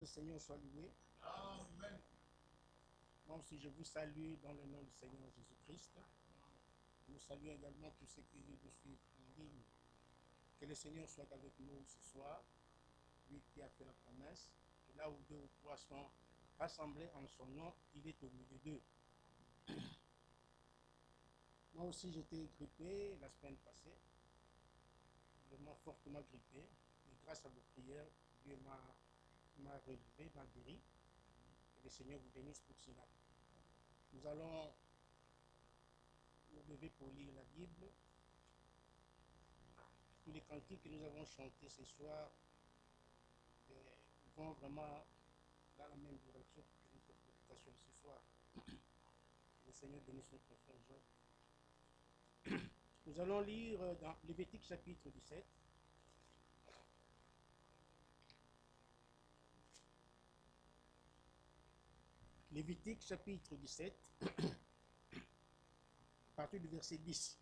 Le Seigneur soit loué. Amen. Moi aussi, je vous salue dans le nom du Seigneur Jésus-Christ. Nous saluons également tous ceux qui nous suivent en ligne. Que le Seigneur soit avec nous ce soir, lui qui a fait la promesse, que là où deux ou trois sont rassemblés en son nom, il est au milieu d'eux. Moi aussi, j'étais grippé la semaine passée, vraiment fortement grippé, et grâce à vos prières, Dieu m'a relevé, m'a guéri. Que le Seigneur vous bénisse pour cela. Nous allons nous lever pour lire la Bible. Tous les cantiques que nous avons chantés ce soir vont vraiment dans la même direction que notre prédication de ce soir. Le Seigneur bénisse notre frère Jean. Nous allons lire dans Lévitique chapitre 17. Lévitique chapitre 17, à partir du verset 10.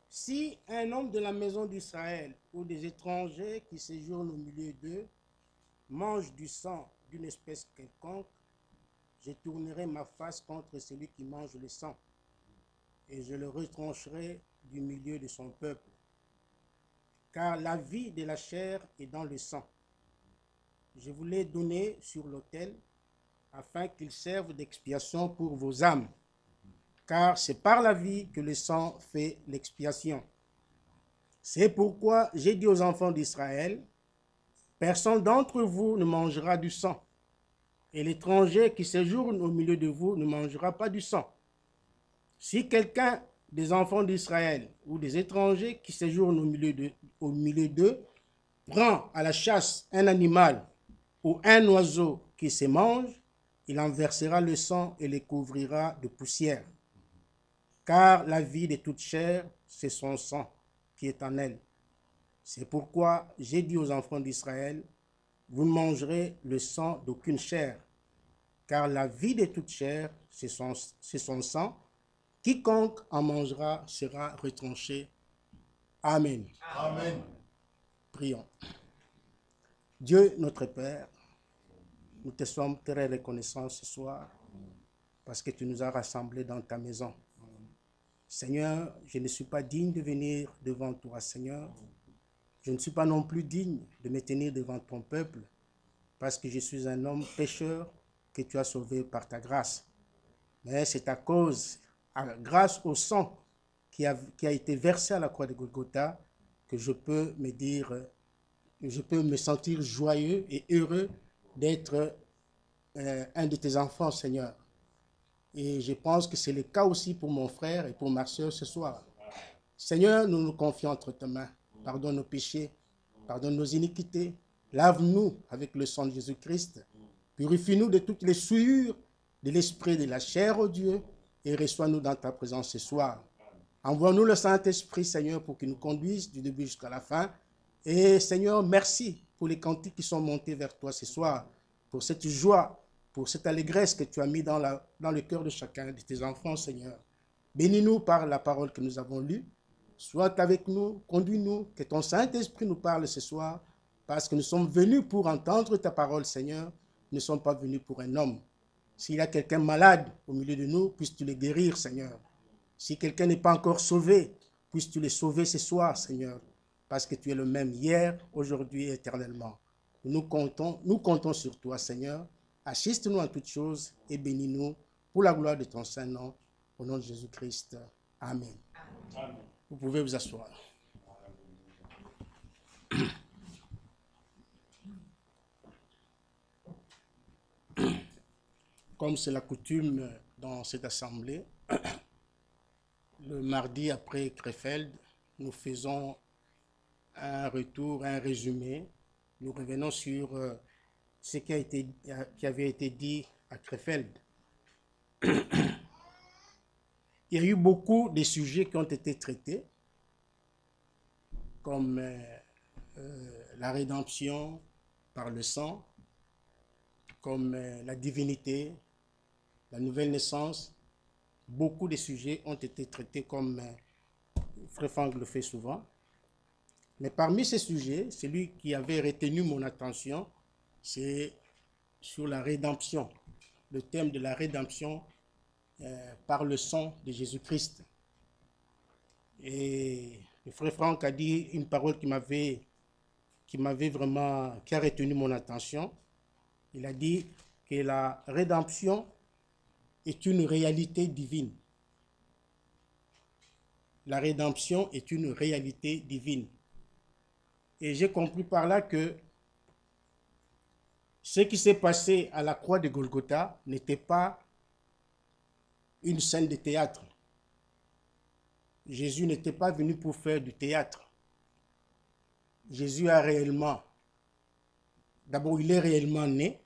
Si un homme de la maison d'Israël ou des étrangers qui séjournent au milieu d'eux mange du sang d'une espèce quelconque, je tournerai ma face contre celui qui mange le sang, et je le retrancherai du milieu de son peuple. Car la vie de la chair est dans le sang. Je vous l'ai donné sur l'autel, afin qu'il serve d'expiation pour vos âmes. Car c'est par la vie que le sang fait l'expiation. C'est pourquoi j'ai dit aux enfants d'Israël, personne d'entre vous ne mangera du sang, et l'étranger qui séjourne au milieu de vous ne mangera pas du sang. Si quelqu'un des enfants d'Israël ou des étrangers qui séjournent au milieu d'eux prend à la chasse un animal ou un oiseau qui se mange, il en versera le sang et les couvrira de poussière. Car la vie de toute chair, c'est son sang qui est en elle. C'est pourquoi j'ai dit aux enfants d'Israël, vous ne mangerez le sang d'aucune chair, car la vie de toute chair, c'est son sang. Quiconque en mangera sera retranché. Amen. Amen. Prions. Dieu notre Père, nous te sommes très reconnaissants ce soir parce que tu nous as rassemblés dans ta maison. Seigneur, je ne suis pas digne de venir devant toi, Seigneur. Je ne suis pas non plus digne de me tenir devant ton peuple parce que je suis un homme pécheur que tu as sauvé par ta grâce. Mais c'est à cause, grâce au sang qui a été versé à la croix de Golgotha, que je peux me sentir joyeux et heureux d'être un de tes enfants, Seigneur. Et je pense que c'est le cas aussi pour mon frère et pour ma soeur ce soir. Seigneur, nous nous confions entre tes mains. Pardonne nos péchés, pardonne nos iniquités. Lave-nous avec le sang de Jésus-Christ. Purifie-nous de toutes les souillures de l'esprit et de la chair, ô Dieu, et reçois-nous dans ta présence ce soir. Envoie-nous le Saint-Esprit, Seigneur, pour qu'il nous conduise du début jusqu'à la fin. Et Seigneur, merci pour les cantiques qui sont montés vers toi ce soir, pour cette joie, pour cette allégresse que tu as mis dans le cœur de chacun de tes enfants, Seigneur. Bénis-nous par la parole que nous avons lue. Sois avec nous, conduis-nous, que ton Saint-Esprit nous parle ce soir, parce que nous sommes venus pour entendre ta parole, Seigneur. Nous ne sommes pas venus pour un homme. S'il y a quelqu'un malade au milieu de nous, puisses-tu le guérir, Seigneur. Si quelqu'un n'est pas encore sauvé, puisses-tu le sauver ce soir, Seigneur, parce que tu es le même hier, aujourd'hui et éternellement. Nous comptons sur toi, Seigneur. Assiste-nous en toutes choses et bénis-nous pour la gloire de ton Saint-Nom, au nom de Jésus-Christ. Amen. Amen. Vous pouvez vous asseoir. Comme c'est la coutume dans cette assemblée, le mardi après Krefeld, nous faisons un retour, un résumé. Nous revenons sur ce qui avait été dit à Krefeld. Il y a eu beaucoup de sujets qui ont été traités, comme la rédemption par le sang, comme la divinité, la nouvelle naissance. Beaucoup de sujets ont été traités comme Frère Franck le fait souvent. Mais parmi ces sujets, celui qui avait retenu mon attention, c'est sur la rédemption, le thème de la rédemption par le sang de Jésus-Christ. Et le frère Franck a dit une parole qui a retenu mon attention. Il a dit que la rédemption est une réalité divine. La rédemption est une réalité divine. Et j'ai compris par là que ce qui s'est passé à la croix de Golgotha n'était pas une scène de théâtre. Jésus n'était pas venu pour faire du théâtre. Jésus a réellement, d'abord il est réellement né,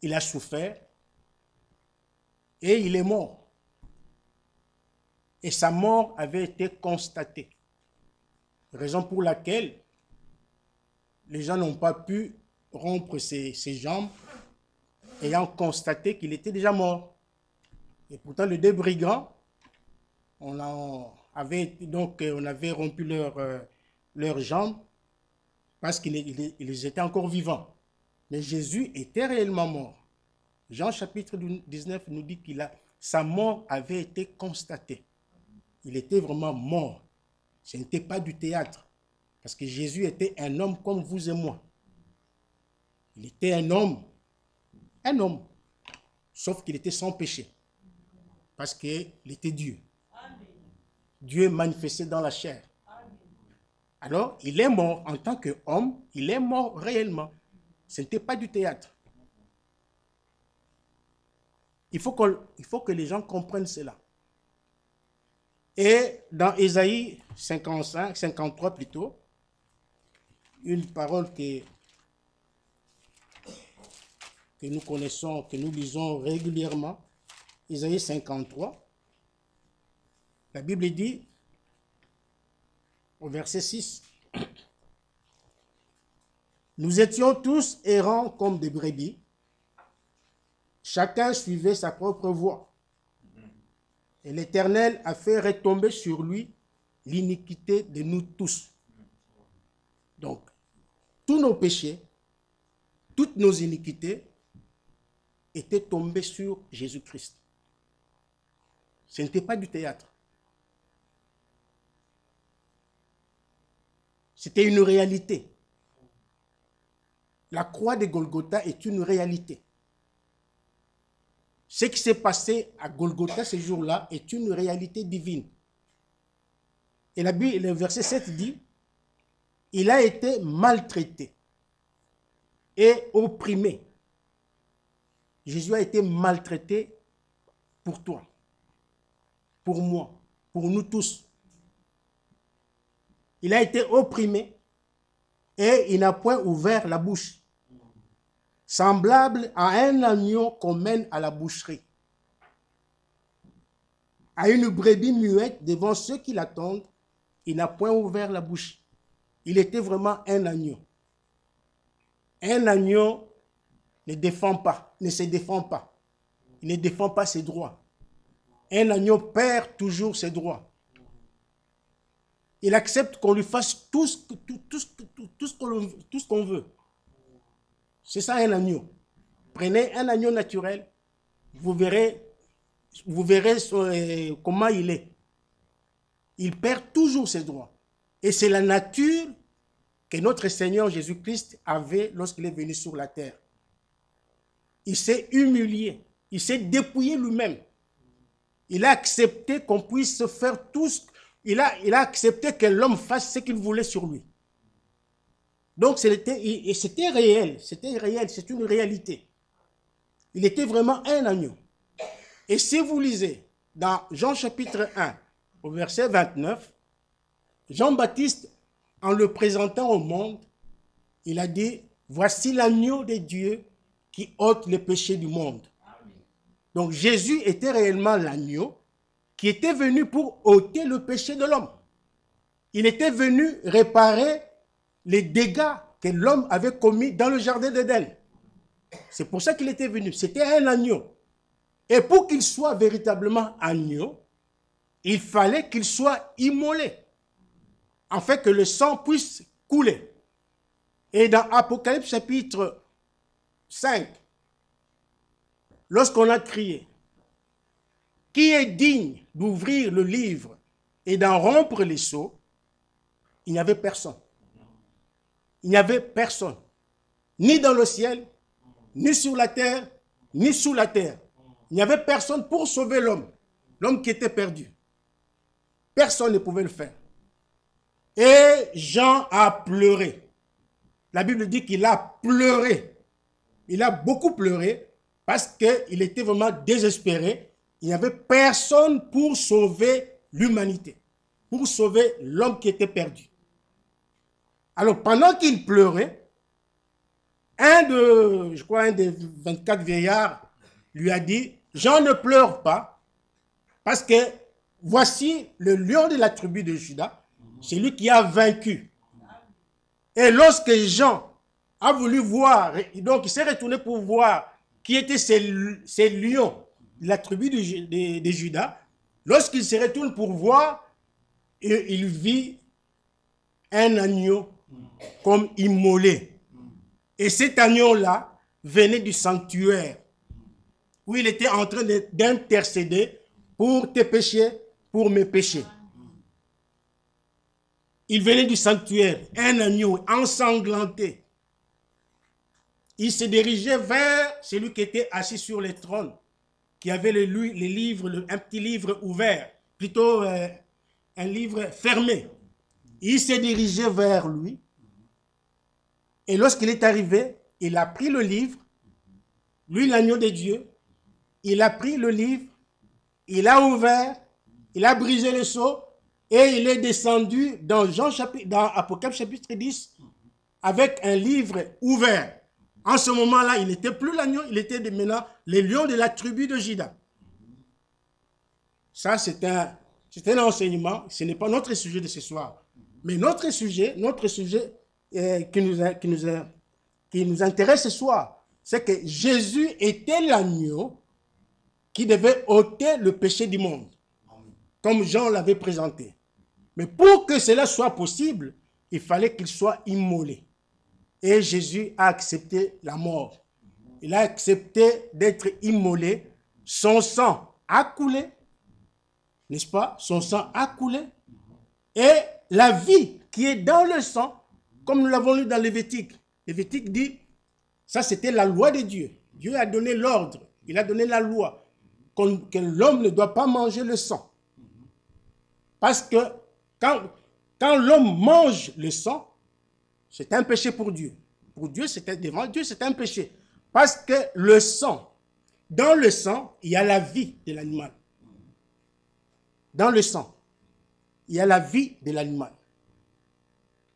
il a souffert et il est mort. Et sa mort avait été constatée. Raison pour laquelle les gens n'ont pas pu rompre ses jambes, ayant constaté qu'il était déjà mort. Et pourtant, les deux brigands, on avait rompu leurs jambes parce qu'ils étaient encore vivants. Mais Jésus était réellement mort. Jean chapitre 19 nous dit sa mort avait été constatée. Il était vraiment mort. Ce n'était pas du théâtre. Parce que Jésus était un homme comme vous et moi. Il était un homme. Sauf qu'il était sans péché. Parce qu'il était Dieu. Dieu manifesté dans la chair. Alors, il est mort en tant qu'homme. Il est mort réellement. Ce n'était pas du théâtre. Il faut que les gens comprennent cela. Et dans Ésaïe 53 plutôt, une parole que nous connaissons, que nous lisons régulièrement, Ésaïe 53, la Bible dit, au verset 6, « Nous étions tous errants comme des brebis, chacun suivait sa propre voie. Et l'Éternel a fait retomber sur lui l'iniquité de nous tous. » Donc, tous nos péchés, toutes nos iniquités étaient tombées sur Jésus-Christ. Ce n'était pas du théâtre. C'était une réalité. La croix de Golgotha est une réalité. Ce qui s'est passé à Golgotha ce jour-là est une réalité divine. Et le verset 7 dit, « Il a été maltraité et opprimé. » Jésus a été maltraité pour toi, pour moi, pour nous tous. Il a été opprimé et il n'a point ouvert la bouche. Semblable à un agneau qu'on mène à la boucherie, à une brebis muette devant ceux qui l'attendent, il n'a point ouvert la bouche. Il était vraiment un agneau. Un agneau ne se défend pas. Il ne défend pas ses droits. Un agneau perd toujours ses droits. Il accepte qu'on lui fasse tout ce qu'on veut. C'est ça un agneau. Prenez un agneau naturel, vous verrez comment il est. Il perd toujours ses droits. Et c'est la nature que notre Seigneur Jésus-Christ avait lorsqu'il est venu sur la terre. Il s'est humilié, il s'est dépouillé lui-même. Il a accepté qu'on puisse faire tout ce... Il a accepté que l'homme fasse ce qu'il voulait sur lui. Donc c'était réel, c'est une réalité. Il était vraiment un agneau. Et si vous lisez dans Jean chapitre 1, au verset 29, Jean-Baptiste, en le présentant au monde, il a dit, « Voici l'agneau de Dieu qui ôte les péchés du monde. » Donc Jésus était réellement l'agneau qui était venu pour ôter le péché de l'homme. Il était venu réparer les dégâts que l'homme avait commis dans le jardin d'Éden. C'est pour ça qu'il était venu. C'était un agneau. Et pour qu'il soit véritablement agneau, il fallait qu'il soit immolé. en fait que le sang puisse couler. Et dans Apocalypse chapitre 5, lorsqu'on a crié, qui est digne d'ouvrir le livre et d'en rompre les sceaux, il n'y avait personne. Il n'y avait personne, ni dans le ciel, ni sur la terre, ni sous la terre. Il n'y avait personne pour sauver l'homme, l'homme qui était perdu. Personne ne pouvait le faire. Et Jean a pleuré. La Bible dit qu'il a pleuré. Il a beaucoup pleuré parce qu'il était vraiment désespéré. Il n'y avait personne pour sauver l'humanité, pour sauver l'homme qui était perdu. Alors, pendant qu'il pleurait, un des 24 vieillards lui a dit, Jean, ne pleure pas, parce que voici le lion de la tribu de Juda, c'est lui qui a vaincu. Et lorsque Jean a voulu voir, donc il s'est retourné pour voir qui étaient ces lions de la tribu de Juda, lorsqu'il se retourne pour voir, il vit un agneau comme immolé. Et cet agneau-là venait du sanctuaire, où il était en train d'intercéder pour tes péchés, pour mes péchés. Il venait du sanctuaire, un agneau ensanglanté. Il se dirigeait vers celui qui était assis sur le trône, qui avait les livres, un petit livre ouvert, plutôt un livre fermé. Il s'est dirigé vers lui. Et lorsqu'il est arrivé, il a pris le livre, lui l'agneau de Dieu, il a pris le livre, il a ouvert, il a brisé le sceau et il est descendu dans Apocalypse chapitre 10 avec un livre ouvert. En ce moment-là, il n'était plus l'agneau, il était maintenant les lions de la tribu de Juda. Ça, c'est un enseignement, ce n'est pas notre sujet de ce soir. Mais notre sujet qui nous intéresse ce soir, c'est que Jésus était l'agneau qui devait ôter le péché du monde, comme Jean l'avait présenté. Mais pour que cela soit possible, il fallait qu'il soit immolé. Et Jésus a accepté la mort. Il a accepté d'être immolé. Son sang a coulé, n'est-ce pas? Son sang a coulé. Et la vie qui est dans le sang, comme nous l'avons lu dans Lévitique. Lévitique dit, ça c'était la loi de Dieu. Dieu a donné l'ordre, il a donné la loi, que l'homme ne doit pas manger le sang. Parce que quand l'homme mange le sang, c'est un péché pour Dieu. Pour Dieu, devant Dieu, c'est un péché. Parce que le sang, dans le sang, il y a la vie de l'animal. Dans le sang, il y a la vie de l'animal.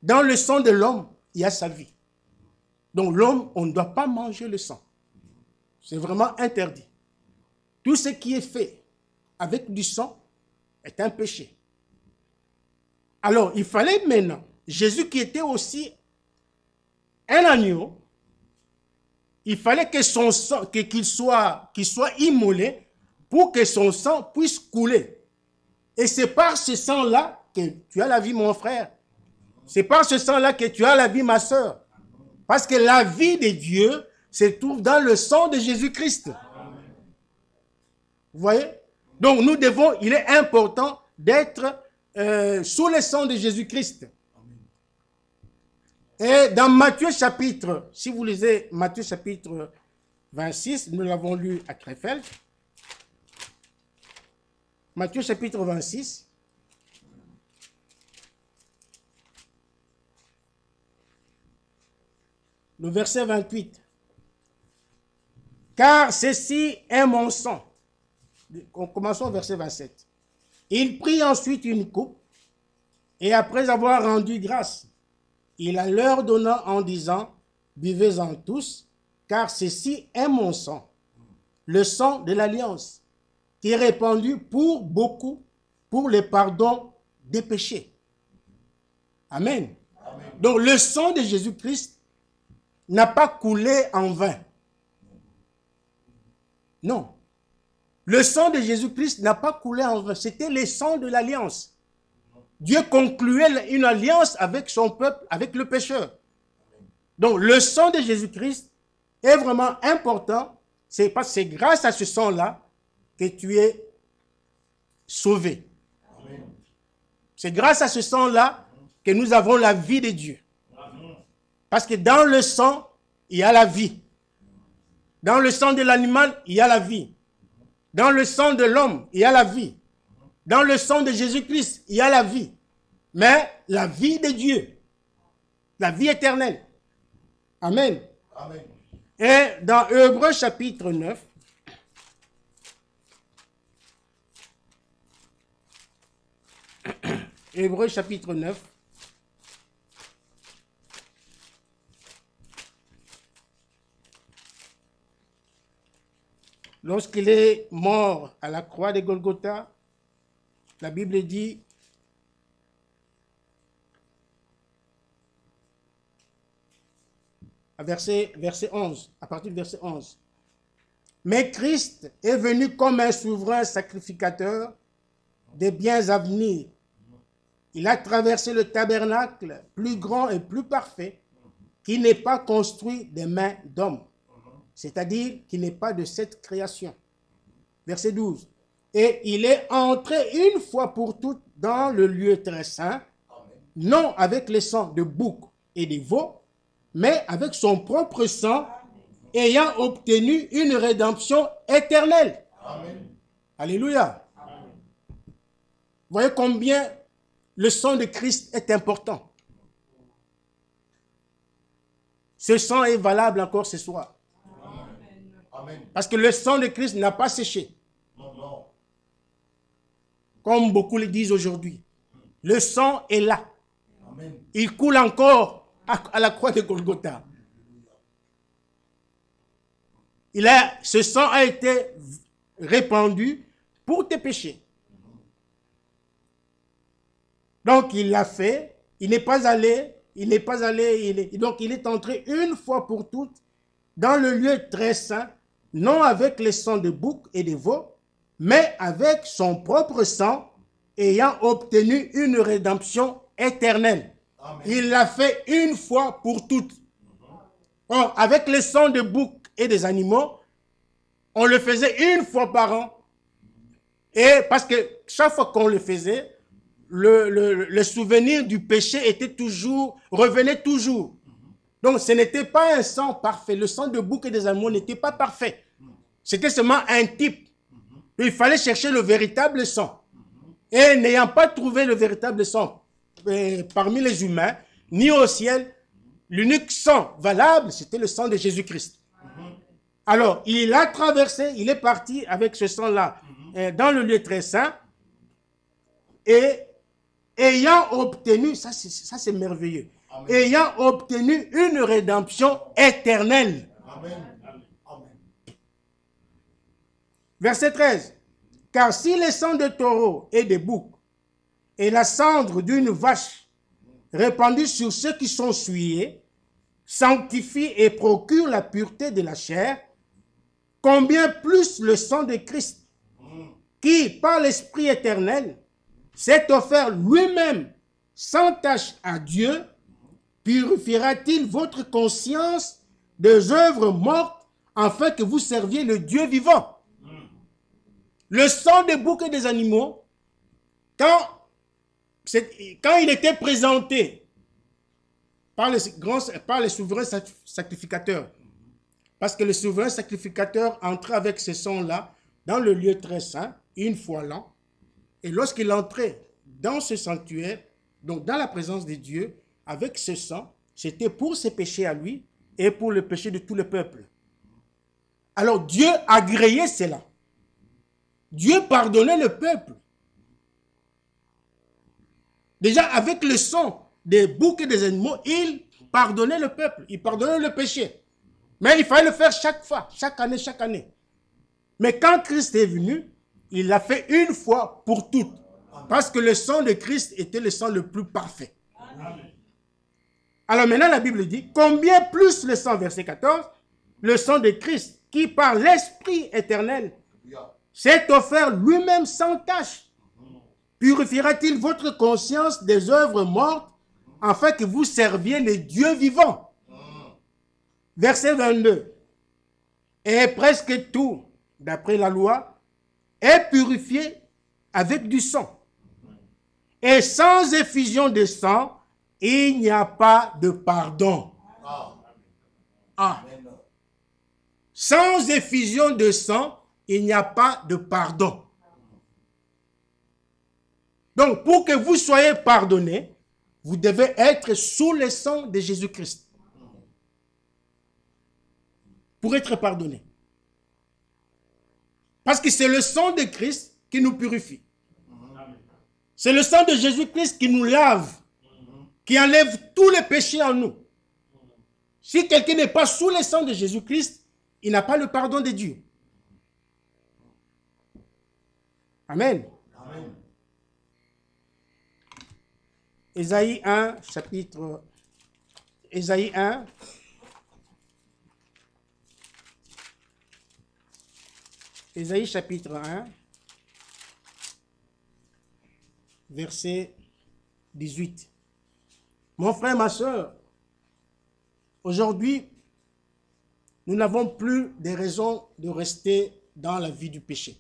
Dans le sang de l'homme, il y a sa vie. Donc l'homme, on ne doit pas manger le sang. C'est vraiment interdit. Tout ce qui est fait avec du sang est un péché. Alors, il fallait maintenant, Jésus qui était aussi un agneau, il fallait que son sang, qu'il soit immolé pour que son sang puisse couler. Et c'est par ce sang-là que tu as la vie, mon frère. C'est par ce sang-là que tu as la vie, ma soeur. Parce que la vie de Dieu se trouve dans le sang de Jésus-Christ. Vous voyez? Donc il est important d'être sous le sang de Jésus-Christ. Et dans Matthieu chapitre, si vous lisez Matthieu chapitre 26, nous l'avons lu à Krefeld. Matthieu chapitre 26. Le verset 28. Car ceci est mon sang. Commençons au verset 27. Il prit ensuite une coupe, et après avoir rendu grâce, il la leur donna en disant, buvez-en tous, car ceci est mon sang, le sang de l'alliance, qui est répandu pour beaucoup, pour le pardon des péchés. Amen. Amen. Donc le sang de Jésus-Christ n'a pas coulé en vain. Non. Le sang de Jésus-Christ n'a pas coulé en vain. C'était le sang de l'alliance. Dieu concluait une alliance avec son peuple, avec le pécheur. Donc, le sang de Jésus-Christ est vraiment important. C'est parce que c'est grâce à ce sang-là que tu es sauvé. C'est grâce à ce sang-là que nous avons la vie de Dieu. Parce que dans le sang, il y a la vie. Dans le sang de l'animal, il y a la vie. Dans le sang de l'homme, il y a la vie. Dans le sang de Jésus-Christ, il y a la vie. Mais la vie de Dieu, la vie éternelle. Amen. Amen. Et dans Hébreux chapitre 9, Hébreux chapitre 9, lorsqu'il est mort à la croix de Golgotha, la Bible dit, verset 11, à partir du verset 11. Mais Christ est venu comme un souverain sacrificateur des biens à venir. Il a traversé le tabernacle plus grand et plus parfait qui n'est pas construit des mains d'hommes, c'est-à-dire qui n'est pas de cette création. Verset 12. Et il est entré une fois pour toutes dans le lieu très saint, non avec le sang de bouc et de veau, mais avec son propre sang, ayant obtenu une rédemption éternelle. Amen. Alléluia. Amen. Vous voyez combien le sang de Christ est important. Ce sang est valable encore ce soir. Amen. Parce que le sang de Christ n'a pas séché. Non, non. Comme beaucoup le disent aujourd'hui. Le sang est là. Amen. Il coule encore à la croix de Golgotha. Ce sang a été répandu pour tes péchés. Donc il l'a fait, il n'est pas allé, donc il est entré une fois pour toutes dans le lieu très saint, non avec le sang de bouc et de veau, mais avec son propre sang, ayant obtenu une rédemption éternelle. Amen. Il l'a fait une fois pour toutes. Or, avec le sang de bouc et des animaux, on le faisait une fois par an. Et parce que chaque fois qu'on le faisait, le souvenir du péché revenait toujours. Donc, ce n'était pas un sang parfait. Le sang de bouc et des animaux n'était pas parfait. C'était seulement un type. Il fallait chercher le véritable sang. Et n'ayant pas trouvé le véritable sang parmi les humains, ni au ciel, l'unique sang valable, c'était le sang de Jésus-Christ. Alors, il a traversé, il est parti avec ce sang-là dans le lieu très saint, et ayant obtenu, ça c'est merveilleux, Amen. Ayant obtenu une rédemption éternelle. Amen. Amen. Verset 13. Car si le sang de taureau et de bouc et la cendre d'une vache répandue sur ceux qui sont souillés sanctifie et procure la pureté de la chair, combien plus le sang de Christ, qui, par l'Esprit éternel, s'est offert lui-même sans tache à Dieu, purifiera-t-il votre conscience des œuvres mortes afin que vous serviez le Dieu vivant? Le sang des boucs et des animaux, quand il était présenté par les souverains sacrificateurs, parce que le souverain sacrificateur entrait avec ce sang-là dans le lieu très saint, une fois l'an, et lorsqu'il entrait dans ce sanctuaire, donc dans la présence de Dieu, avec ce sang, c'était pour ses péchés à lui et pour le péché de tout le peuple. Alors Dieu agréait cela. Dieu pardonnait le peuple. Déjà, avec le sang des boucs et des animaux, il pardonnait le peuple, il pardonnait le péché. Mais il fallait le faire chaque fois, chaque année. Mais quand Christ est venu, il l'a fait une fois pour toutes. Parce que le sang de Christ était le sang le plus parfait. Amen. Alors maintenant, la Bible dit, combien plus le sang, verset 14, le sang de Christ, qui par l'Esprit éternel s'est offert lui-même sans tache purifiera-t-il votre conscience des œuvres mortes, afin que vous serviez les dieux vivants? Verset 22. Et presque tout, d'après la loi, est purifié avec du sang. Et sans effusion de sang, il n'y a pas de pardon. Ah. Sans effusion de sang, il n'y a pas de pardon. Donc, pour que vous soyez pardonné, vous devez être sous le sang de Jésus-Christ. Pour être pardonné. Parce que c'est le sang de Christ qui nous purifie. C'est le sang de Jésus-Christ qui nous lave, qui enlève tous les péchés en nous. Si quelqu'un n'est pas sous le sang de Jésus-Christ, il n'a pas le pardon de Dieu. Amen. Amen. Ésaïe 1, chapitre... Ésaïe 1... Ésaïe chapitre 1, verset 18. Mon frère, ma soeur, aujourd'hui, nous n'avons plus de raisons de rester dans la vie du péché.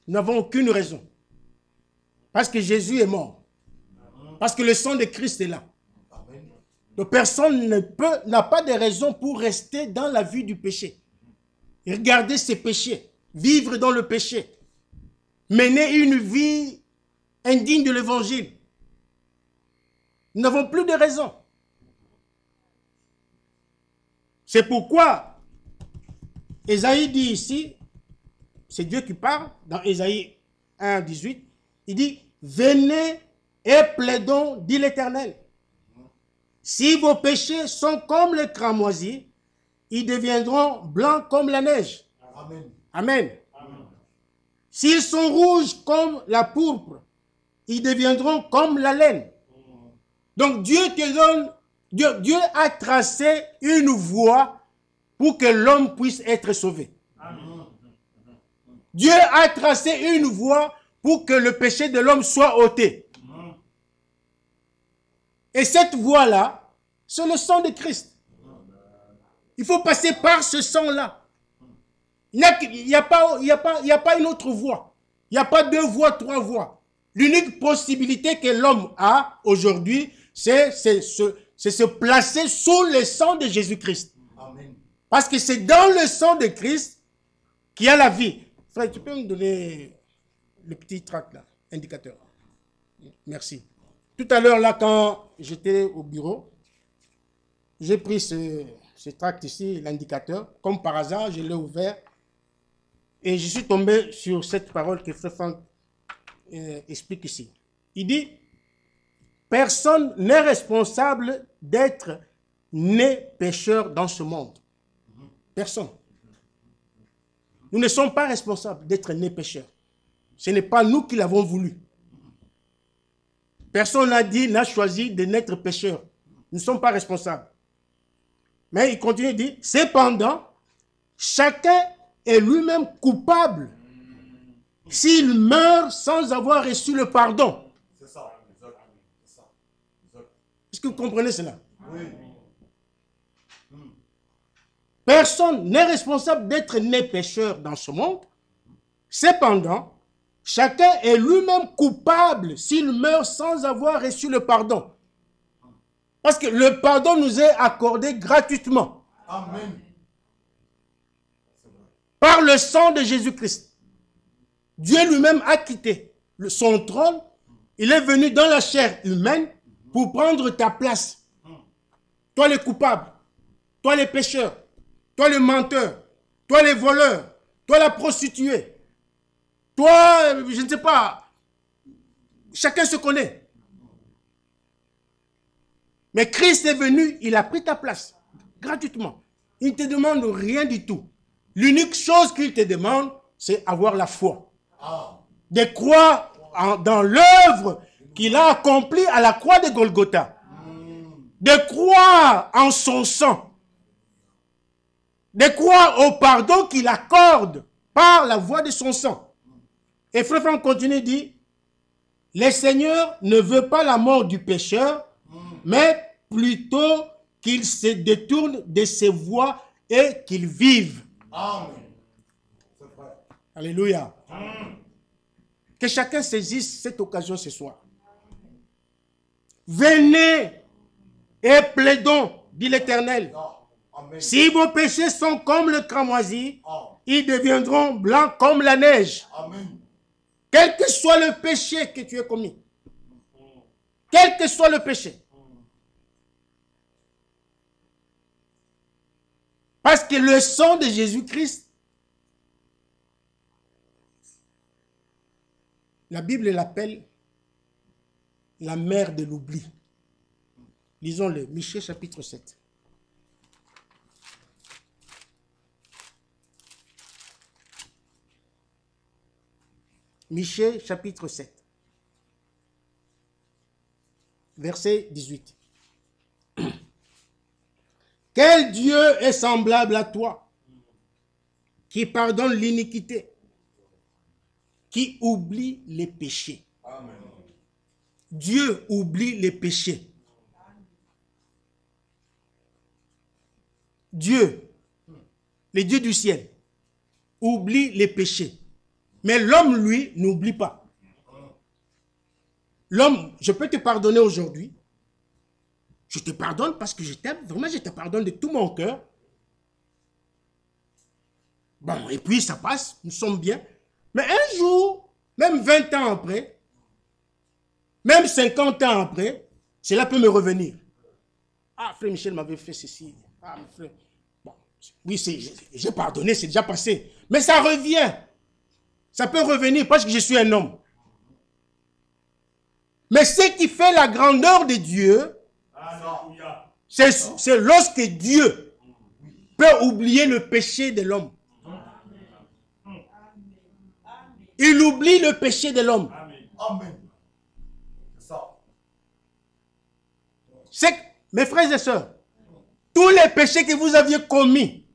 Nous n'avons aucune raison. Parce que Jésus est mort. Parce que le sang de Christ est là. Donc personne n'a pas de raison pour rester dans la vie du péché. Regarder ses péchés, vivre dans le péché, mener une vie indigne de l'évangile. Nous n'avons plus de raison. C'est pourquoi Ésaïe dit ici, c'est Dieu qui parle, dans Ésaïe 1, 18, il dit, venez et plaidons, dit l'Éternel. Si vos péchés sont comme le cramoisi, ils deviendront blancs comme la neige. Amen. Amen. Amen. S'ils sont rouges comme la pourpre, ils deviendront comme la laine. Donc Dieu a tracé une voie pour que l'homme puisse être sauvé. Amen. Dieu a tracé une voie pour que le péché de l'homme soit ôté. Amen. Et cette voie-là, c'est le sang de Christ. Il faut passer par ce sang-là. Il n'y a pas une autre voie. Il n'y a pas 2 voies, 3 voies. L'unique possibilité que l'homme a aujourd'hui, c'est se placer sous le sang de Jésus-Christ. Parce que c'est dans le sang de Christ qu'il y a la vie. Frère, tu peux me donner le petit tract là, indicateur. Merci. Tout à l'heure, là, quand j'étais au bureau, j'ai pris ce tract ici, l'indicateur. Comme par hasard, je l'ai ouvert. Et je suis tombé sur cette parole que Frère Franck explique ici. Il dit, personne n'est responsable d'être né pécheur dans ce monde. Personne. Nous ne sommes pas responsables d'être né pécheurs. Ce n'est pas nous qui l'avons voulu. Personne n'a choisi de naître pécheur. Nous ne sommes pas responsables. Mais il continue de dire, cependant, chacun est lui-même coupable s'il meurt sans avoir reçu le pardon. C'est ça. Est-ce que vous comprenez cela? Oui. Personne n'est responsable d'être né pécheur dans ce monde. Cependant, chacun est lui-même coupable s'il meurt sans avoir reçu le pardon. Parce que le pardon nous est accordé gratuitement. Amen. Par le sang de Jésus-Christ. Dieu lui-même a quitté son trône. Il est venu dans la chair humaine pour prendre ta place. Toi les coupables, toi les pécheurs, toi le menteur, toi les voleurs, toi la prostituée, toi, je ne sais pas, chacun se connaît. Mais Christ est venu, il a pris ta place, gratuitement. Il ne te demande rien du tout. L'unique chose qu'il te demande, c'est avoir la foi. De croire dans l'œuvre qu'il a accomplie à la croix de Golgotha. De croire en son sang. De croire au pardon qu'il accorde par la voie de son sang. Et Frère Franck continue, dit, le Seigneur ne veut pas la mort du pécheur, mais plutôt qu'il se détourne de ses voies et qu'il vive. Amen. C'est vrai. Alléluia. Que chacun saisisse cette occasion ce soir. Venez et plaidons, dit l'Éternel. Amen. Si vos péchés sont comme le cramoisi, Amen. ils deviendront blancs comme la neige. Amen. Quel que soit le péché que tu aies commis. Quel que soit le péché. Parce que le sang de Jésus-Christ, la Bible l'appelle la mère de l'oubli. Lisons-le, Michée chapitre 7. Michée chapitre 7. Verset 18. Quel Dieu est semblable à toi, qui pardonne l'iniquité, qui oublie les péchés. Amen. Dieu oublie les péchés. Dieu, le Dieu du ciel, oublie les péchés. Mais l'homme, lui, n'oublie pas. L'homme, je peux te pardonner aujourd'hui. Je te pardonne parce que je t'aime. Vraiment, je te pardonne de tout mon cœur. Bon, et puis ça passe, nous sommes bien. Mais un jour, même 20 ans après, même 50 ans après, cela peut me revenir. Ah, frère Michel m'avait fait ceci. Ah, frère. Bon, oui, j'ai pardonné, c'est déjà passé. Mais ça revient. Ça peut revenir parce que je suis un homme. Mais ce qui fait la grandeur de Dieu, c'est lorsque Dieu peut oublier le péché de l'homme. Il oublie le péché de l'homme. Amen. C'est ça. C'est, mes frères et sœurs, tous les péchés que vous aviez commis.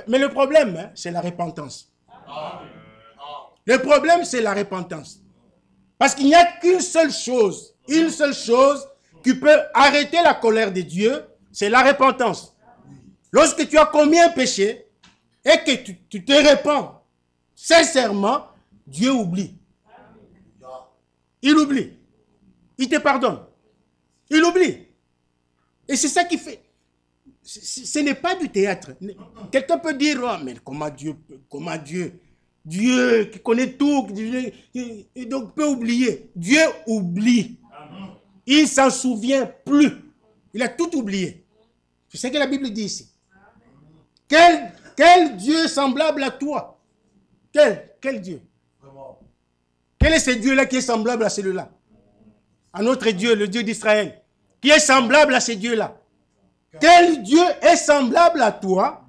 Mais le problème, hein, c'est la repentance. Amen. Le problème, c'est la repentance. Parce qu'il n'y a qu'une seule chose qui peut arrêter la colère de Dieu, c'est la repentance. Lorsque tu as commis un péché et que tu te répands sincèrement, Dieu oublie. Il oublie. Il te pardonne. Il oublie. Et c'est ça qui fait. Ce n'est pas du théâtre. Quelqu'un peut dire, oh, mais comment Dieu qui connaît tout, qui donc peut oublier. Dieu oublie. Il ne s'en souvient plus. Il a tout oublié. C'est ce que la Bible dit ici. Quel Dieu semblable à toi? Quel Dieu? Vraiment. Quel est ce Dieu-là qui est semblable à celui-là? À notre Dieu, le Dieu d'Israël. Qui est semblable à ce Dieu-là? Quel Dieu est semblable à toi,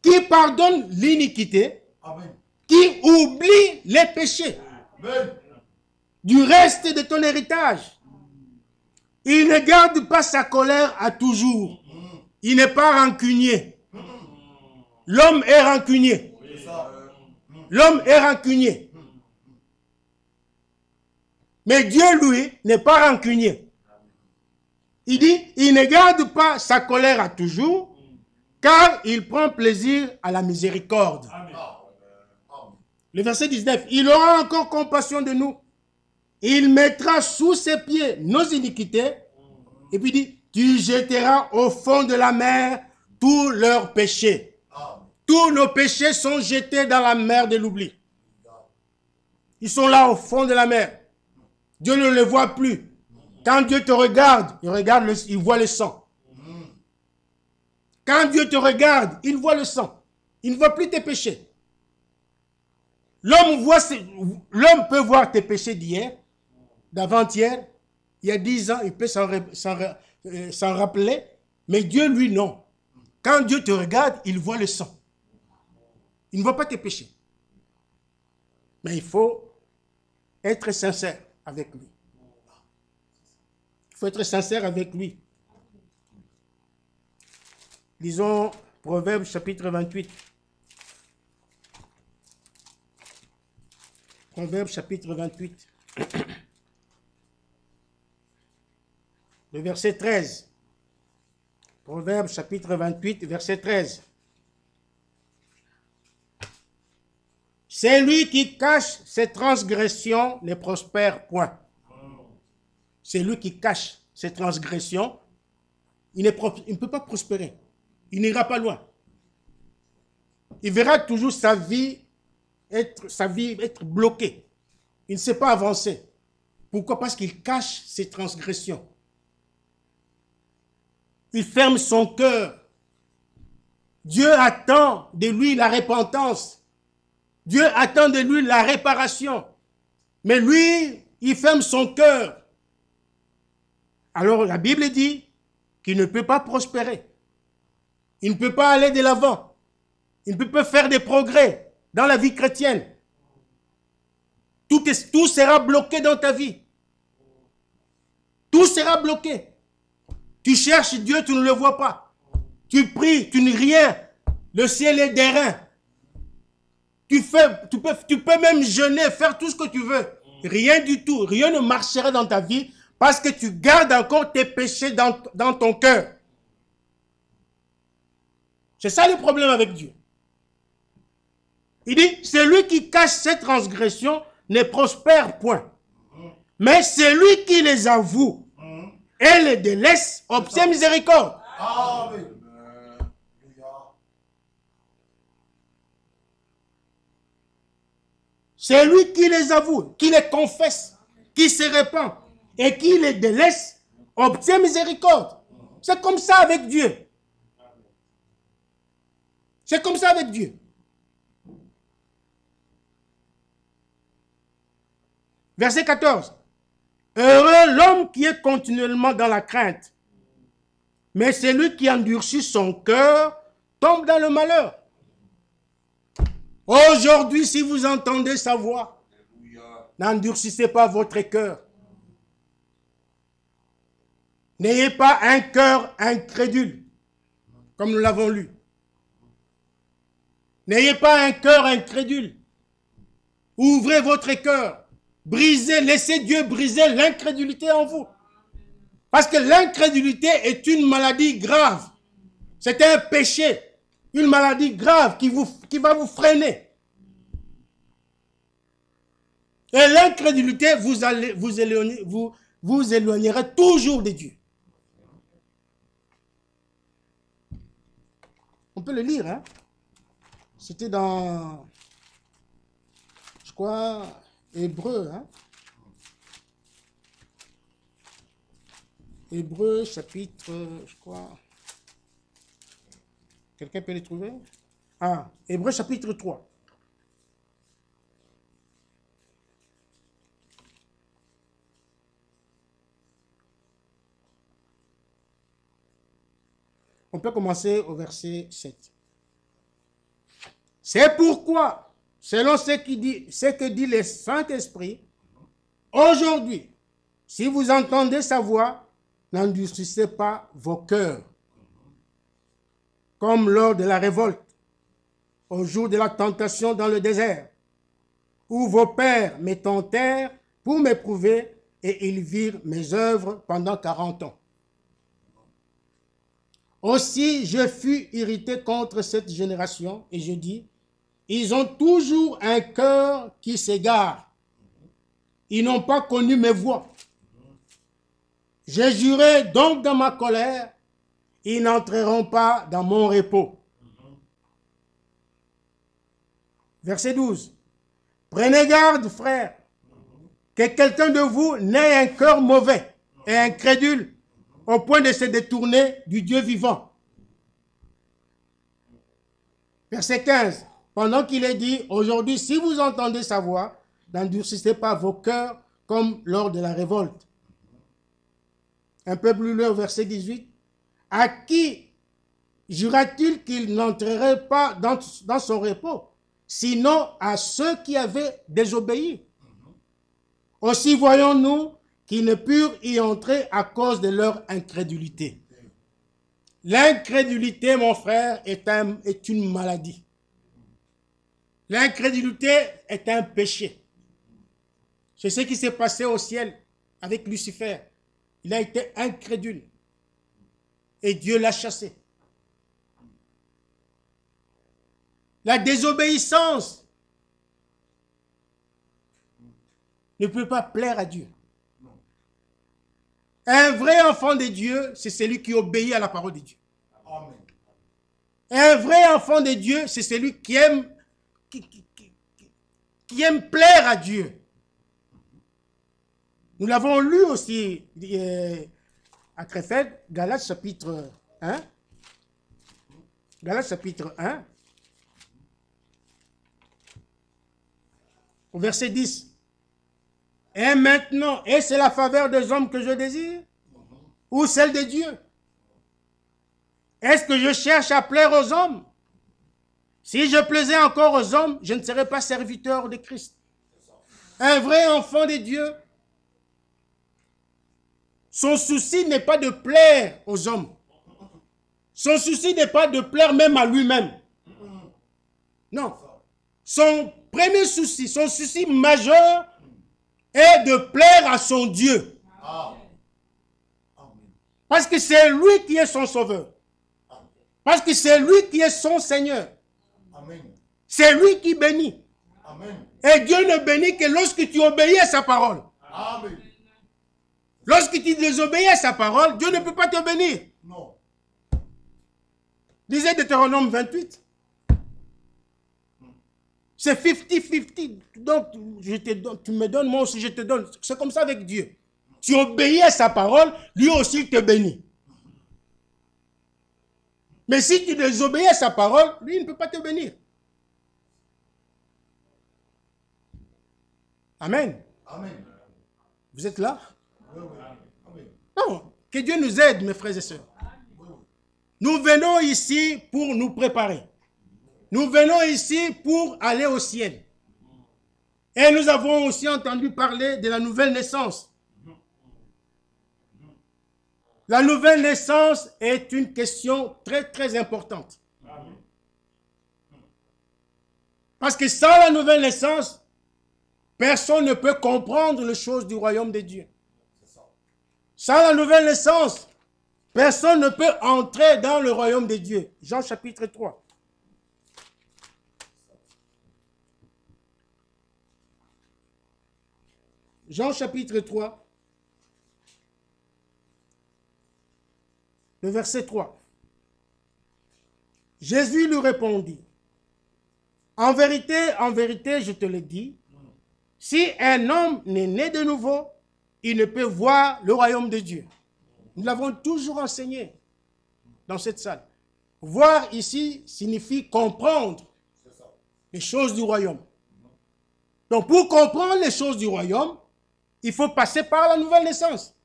qui pardonne l'iniquité, Amen. qui oublie les péchés Amen. du reste de ton héritage? Il ne garde pas sa colère à toujours. Il n'est pas rancunier. L'homme est rancunier. C'est ça. L'homme est rancunier. Mais Dieu, lui, n'est pas rancunier. Il dit, il ne garde pas sa colère à toujours, car il prend plaisir à la miséricorde. Amen. Le verset 19, il aura encore compassion de nous. Il mettra sous ses pieds nos iniquités. Et puis il dit, tu jetteras au fond de la mer tous leurs péchés. Amen. Tous nos péchés sont jetés dans la mer de l'oubli. Ils sont là au fond de la mer. Dieu ne les voit plus. Quand Dieu te regarde, il voit le sang. Quand Dieu te regarde, il voit le sang. Il ne voit plus tes péchés. L'homme peut voir tes péchés d'hier, d'avant-hier, il y a 10 ans, il peut s'en rappeler, mais Dieu, lui, non. Quand Dieu te regarde, il voit le sang. Il ne voit pas tes péchés. Mais il faut être sincère avec lui. Il faut être sincère avec lui. Lisons Proverbes chapitre 28. Proverbe chapitre 28. Le verset 13. Proverbe chapitre 28, verset 13. C'est lui qui cache ses transgressions ne prospère point. C'est lui qui cache ses transgressions. Il ne peut pas prospérer. Il n'ira pas loin. Il verra toujours sa vie être bloquée. Il ne sait pas avancer. Pourquoi? Parce qu'il cache ses transgressions. Il ferme son cœur. Dieu attend de lui la repentance. Dieu attend de lui la réparation. Mais lui, il ferme son cœur. Alors la Bible dit qu'il ne peut pas prospérer. Il ne peut pas aller de l'avant. Il ne peut pas faire des progrès dans la vie chrétienne. Tout sera bloqué dans ta vie. Tout sera bloqué. Tu cherches Dieu, tu ne le vois pas. Tu pries, tu n'es rien. Le ciel est d'airain. Tu peux même jeûner, faire tout ce que tu veux. Rien du tout. Rien ne marchera dans ta vie parce que tu gardes encore tes péchés dans ton cœur. C'est ça le problème avec Dieu. Il dit, celui qui cache ses transgressions ne prospère point. Mais celui qui les avoue et les délaisse obtient miséricorde. Amen. C'est lui qui les avoue, qui les confesse, qui se répand et qui les délaisse, obtient miséricorde. C'est comme ça avec Dieu. C'est comme ça avec Dieu. Verset 14. Heureux l'homme qui est continuellement dans la crainte, mais celui qui endurcit son cœur tombe dans le malheur. Aujourd'hui, si vous entendez sa voix, n'endurcissez pas votre cœur. N'ayez pas un cœur incrédule, comme nous l'avons lu. N'ayez pas un cœur incrédule. Ouvrez votre cœur. Brisez, laissez Dieu briser l'incrédulité en vous. Parce que l'incrédulité est une maladie grave. C'est un péché. Une maladie grave qui va vous freiner. Et l'incrédulité vous éloignera toujours de Dieu. On peut le lire, hein? C'était dans, je crois, Hébreu, hein? Hébreu chapitre, je crois. Quelqu'un peut les trouver? Ah, Hébreu chapitre 3. On peut commencer au verset 7. C'est pourquoi, selon ce que dit le Saint-Esprit, aujourd'hui, si vous entendez sa voix, n'endurcissez pas vos cœurs, comme lors de la révolte, au jour de la tentation dans le désert, où vos pères me tentèrent pour m'éprouver et ils virent mes œuvres pendant 40 ans. Aussi, je fus irrité contre cette génération et je dis, ils ont toujours un cœur qui s'égare. Ils n'ont pas connu mes voies. J'ai juré donc dans ma colère, ils n'entreront pas dans mon repos. Verset 12. Prenez garde, frères, que quelqu'un de vous n'ait un cœur mauvais et incrédule au point de se détourner du Dieu vivant. Verset 15. Pendant qu'il est dit, aujourd'hui, si vous entendez sa voix, n'endurcissez pas vos cœurs comme lors de la révolte. Un peu plus loin, au verset 18. À qui jura-t-il qu'il n'entrerait pas dans son repos, sinon à ceux qui avaient désobéi? Aussi voyons-nous qu'ils ne purent y entrer à cause de leur incrédulité. L'incrédulité, mon frère, est une maladie. L'incrédulité est un péché. C'est ce qui s'est passé au ciel avec Lucifer. Il a été incrédule. Et Dieu l'a chassé. La désobéissance ne peut pas plaire à Dieu. Un vrai enfant de Dieu, c'est celui qui obéit à la parole de Dieu. Amen. Un vrai enfant de Dieu, c'est celui qui aime, qui aime plaire à Dieu. Nous l'avons lu aussi à Krefeld, Galates chapitre 1. Galates chapitre 1. Au verset 10. Et maintenant, et c'est la faveur des hommes que je désire, ou celle de Dieu? Est-ce que je cherche à plaire aux hommes? Si je plaisais encore aux hommes, je ne serais pas serviteur de Christ. Un vrai enfant de Dieu, son souci n'est pas de plaire aux hommes. Son souci n'est pas de plaire même à lui-même. Non. Son premier souci, son souci majeur est de plaire à son Dieu. Parce que c'est lui qui est son sauveur. Parce que c'est lui qui est son Seigneur. C'est lui qui bénit. Et Dieu ne bénit que lorsque tu obéis à sa parole. Lorsque tu désobéis à sa parole, Dieu ne peut pas te bénir. Non. Lisez Deutéronome 28. C'est 50-50. Donc, tu me donnes, moi aussi je te donne. C'est comme ça avec Dieu. Tu obéis à sa parole, lui aussi il te bénit. Mais si tu désobéis à sa parole, lui il ne peut pas te bénir. Amen. Amen. Vous êtes là? Oui, oui. Amen. Non. Que Dieu nous aide, mes frères et sœurs. Nous venons ici pour nous préparer. Nous venons ici pour aller au ciel. Et nous avons aussi entendu parler de la nouvelle naissance. La nouvelle naissance est une question très, très importante. Parce que sans la nouvelle naissance, personne ne peut comprendre les choses du royaume de Dieu. Sans la nouvelle naissance, personne ne peut entrer dans le royaume de Dieu. Jean chapitre 3. Jean chapitre 3, le verset 3. Jésus lui répondit, en vérité, je te le dis, si un homme n'est né de nouveau, il ne peut voir le royaume de Dieu. Nous l'avons toujours enseigné dans cette salle. Voir ici signifie comprendre les choses du royaume. Donc pour comprendre les choses du royaume, il faut passer par la nouvelle naissance.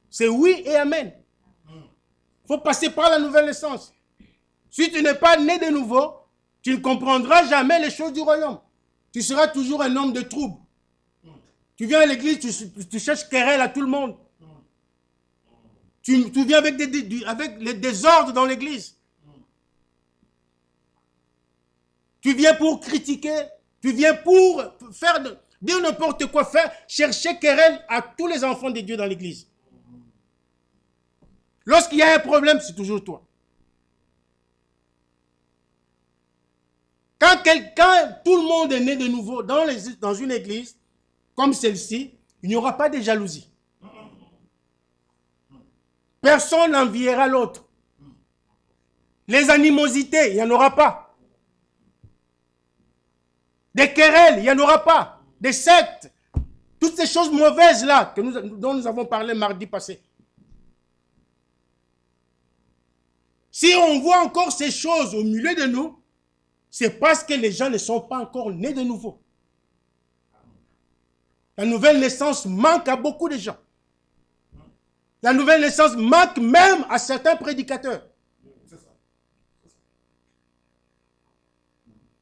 C'est oui et amen. Il faut passer par la nouvelle naissance. Si tu n'es pas né de nouveau, tu ne comprendras jamais les choses du royaume. Tu seras toujours un homme de trouble. Tu viens à l'église, tu cherches querelle à tout le monde. Tu viens avec les désordres dans l'église. Tu viens pour critiquer. Tu viens pour dire n'importe quoi, chercher querelle à tous les enfants de Dieu dans l'église. Lorsqu'il y a un problème, c'est toujours toi. Quand tout le monde est né de nouveau dans une église comme celle-ci, il n'y aura pas de jalousie. Personne n'enviera l'autre. Les animosités, il n'y en aura pas. Des querelles, il n'y en aura pas. Des sectes. Toutes ces choses mauvaises-là dont nous avons parlé mardi passé. Si on voit encore ces choses au milieu de nous, c'est parce que les gens ne sont pas encore nés de nouveau. La nouvelle naissance manque à beaucoup de gens. La nouvelle naissance manque même à certains prédicateurs.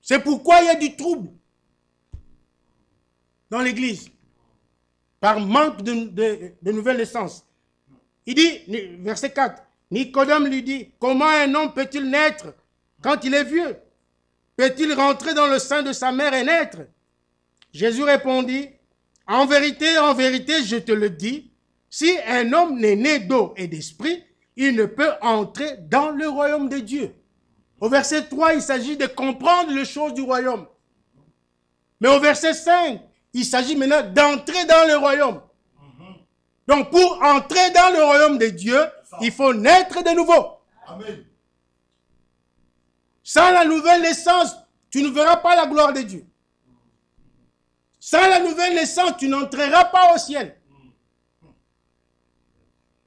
C'est pourquoi il y a du trouble dans l'église, par manque de nouvelle naissance. Il dit, verset 4, Nicodème lui dit, comment un homme peut-il naître quand il est vieux? peut-il rentrer dans le sein de sa mère et naître? Jésus répondit, en vérité, je te le dis, si un homme n'est né d'eau et d'esprit, il ne peut entrer dans le royaume de Dieu. Au verset 3, il s'agit de comprendre les choses du royaume. Mais au verset 5, il s'agit maintenant d'entrer dans le royaume. Donc pour entrer dans le royaume de Dieu, il faut naître de nouveau. Amen. Sans la nouvelle naissance, tu ne verras pas la gloire de Dieu. Sans la nouvelle naissance, tu n'entreras pas au ciel.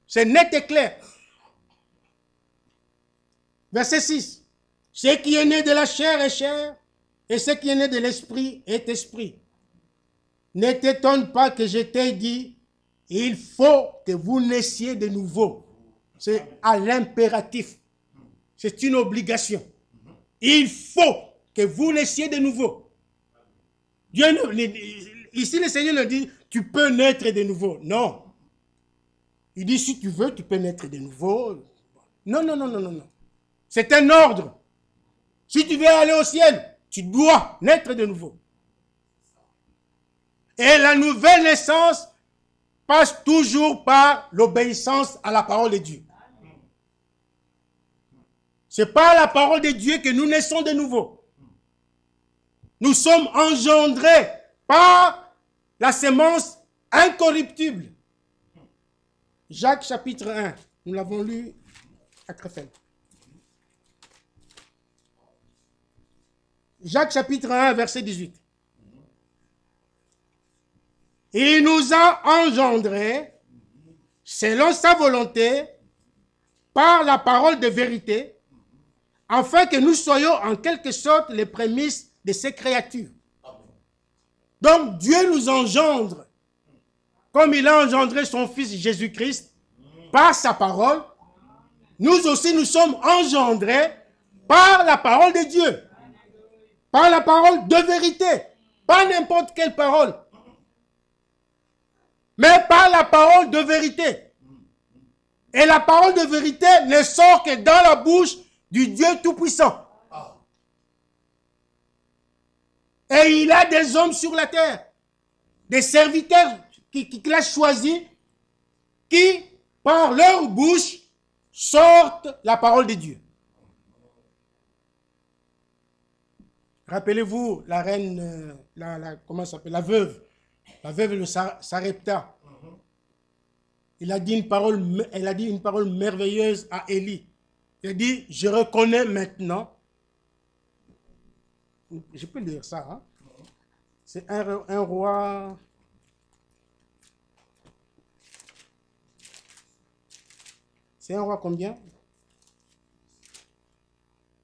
C'est net et clair. Verset 6. Ce qui est né de la chair est chair, et ce qui est né de l'esprit est esprit. Ne t'étonne pas que je t'ai dit, il faut que vous naissiez de nouveau. C'est à l'impératif. C'est une obligation. Il faut que vous naissiez de nouveau. Dieu, ici, le Seigneur nous dit, tu peux naître de nouveau. Non. Il dit, si tu veux, tu peux naître de nouveau. Non, non, non, non, non, non. C'est un ordre. Si tu veux aller au ciel, tu dois naître de nouveau. Et la nouvelle naissance passe toujours par l'obéissance à la parole de Dieu. C'est par la parole de Dieu que nous naissons de nouveau. Nous sommes engendrés par la sémence incorruptible. Jacques chapitre 1, nous l'avons lu à Krefeld. Jacques chapitre 1, verset 18. Il nous a engendrés, selon sa volonté, par la parole de vérité, afin que nous soyons en quelque sorte les prémices de ces créatures. Donc Dieu nous engendre, comme il a engendré son Fils Jésus-Christ, par sa parole. Nous aussi nous sommes engendrés par la parole de Dieu, par la parole de vérité, pas n'importe quelle parole, mais par la parole de vérité. Et la parole de vérité ne sort que dans la bouche du Dieu Tout-Puissant. Et il a des hommes sur la terre, des serviteurs qu'il a choisis, qui, par leur bouche, sortent la parole de Dieu. Rappelez-vous la reine, comment ça s'appelle, la veuve de Sarepta. Elle a dit une parole merveilleuse à Élie. Elle a dit, je reconnais maintenant. Je peux lire ça. Hein? C'est un roi. C'est un roi combien?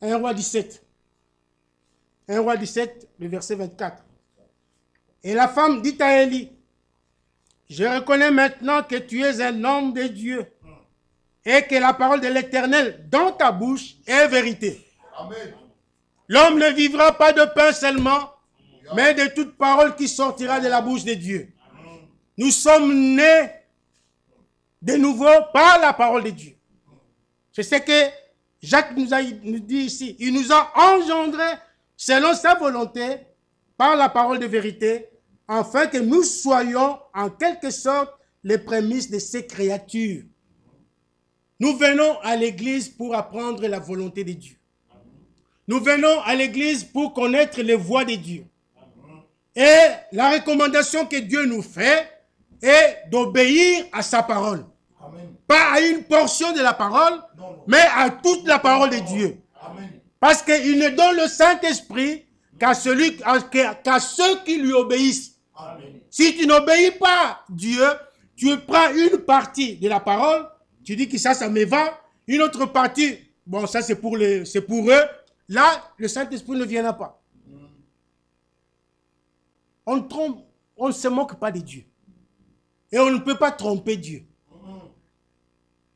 Un roi 17. Un roi 17, le verset 24. Et la femme dit à Élie, je reconnais maintenant que tu es un homme de Dieu et que la parole de l'Éternel dans ta bouche est vérité. Amen. L'homme ne vivra pas de pain seulement, mais de toute parole qui sortira de la bouche de Dieu. Nous sommes nés de nouveau par la parole de Dieu. C'est ce que Jacques nous dit ici. Il nous a engendrés selon sa volonté par la parole de vérité, afin que nous soyons en quelque sorte les prémices de ces créatures. Nous venons à l'église pour apprendre la volonté de Dieu. Nous venons à l'église pour connaître les voies de Dieu. Et la recommandation que Dieu nous fait est d'obéir à sa parole. Amen. Pas à une portion de la parole, mais à toute la parole de Dieu. Amen. Parce qu'il ne donne le Saint-Esprit qu'à ceux qui lui obéissent. Amen. Si tu n'obéis pas Dieu, tu prends une partie de la parole, tu dis que ça me va, une autre partie, bon, ça c'est pour eux. Là, le Saint-Esprit ne viendra pas. On ne se moque pas de Dieu. Et on ne peut pas tromper Dieu.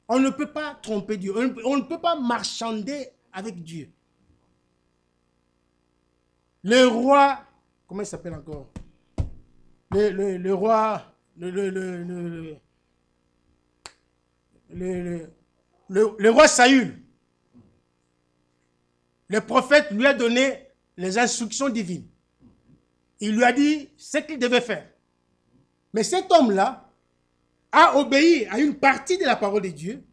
On ne peut pas tromper Dieu. On ne peut pas marchander avec Dieu. Le roi, comment il s'appelle encore? Le roi, le roi Saül. Le prophète lui a donné les instructions divines. Il lui a dit ce qu'il devait faire. Mais cet homme-là a obéi à une partie de la parole de Dieu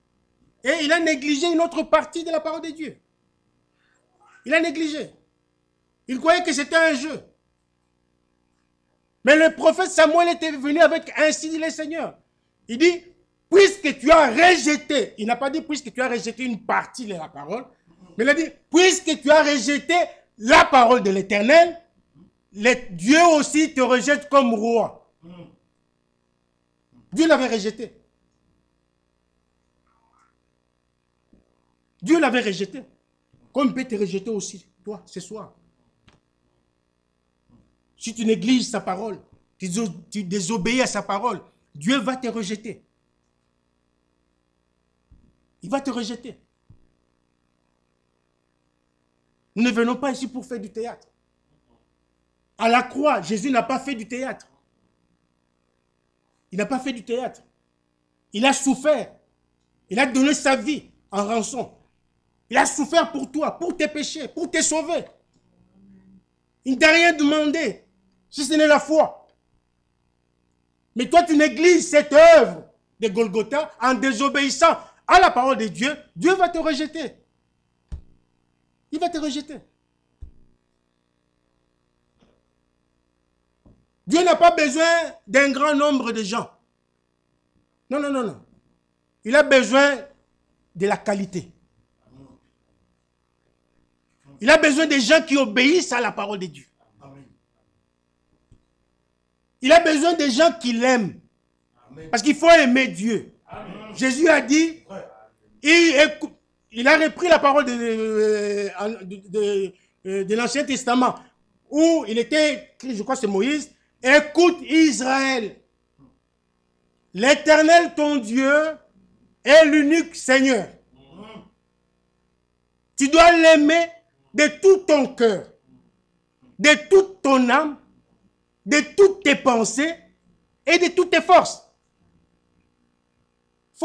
et il a négligé une autre partie de la parole de Dieu. Il a négligé. Il croyait que c'était un jeu. Mais le prophète Samuel était venu avec ainsi dit le Seigneur. Il dit, puisque tu as rejeté, il n'a pas dit puisque tu as rejeté une partie de la parole, mais il a dit, puisque tu as rejeté la parole de l'Éternel, Dieu aussi te rejette comme roi. Dieu l'avait rejeté. Dieu l'avait rejeté. Comme il peut te rejeter aussi, toi, ce soir. Si tu négliges sa parole, tu désobéis à sa parole, Dieu va te rejeter. Il va te rejeter. Nous ne venons pas ici pour faire du théâtre. À la croix, Jésus n'a pas fait du théâtre. Il n'a pas fait du théâtre. Il a souffert. Il a donné sa vie en rançon. Il a souffert pour toi, pour tes péchés, pour te sauver. Il ne t'a rien demandé, si ce n'est la foi. Mais toi, tu négliges cette œuvre de Golgotha en désobéissant à la parole de Dieu. Dieu va te rejeter. Il va te rejeter. Dieu n'a pas besoin d'un grand nombre de gens. Non, non, non, non. Il a besoin de la qualité. Il a besoin des gens qui obéissent à la parole de Dieu. Il a besoin des gens qui l'aiment. Parce qu'il faut aimer Dieu. Jésus a dit, il a repris la parole de l'Ancien Testament, où il était, je crois que c'est Moïse, écoute Israël, l'Éternel ton Dieu est l'unique Seigneur. Tu dois l'aimer de tout ton cœur, de toute ton âme, de toutes tes pensées et de toutes tes forces.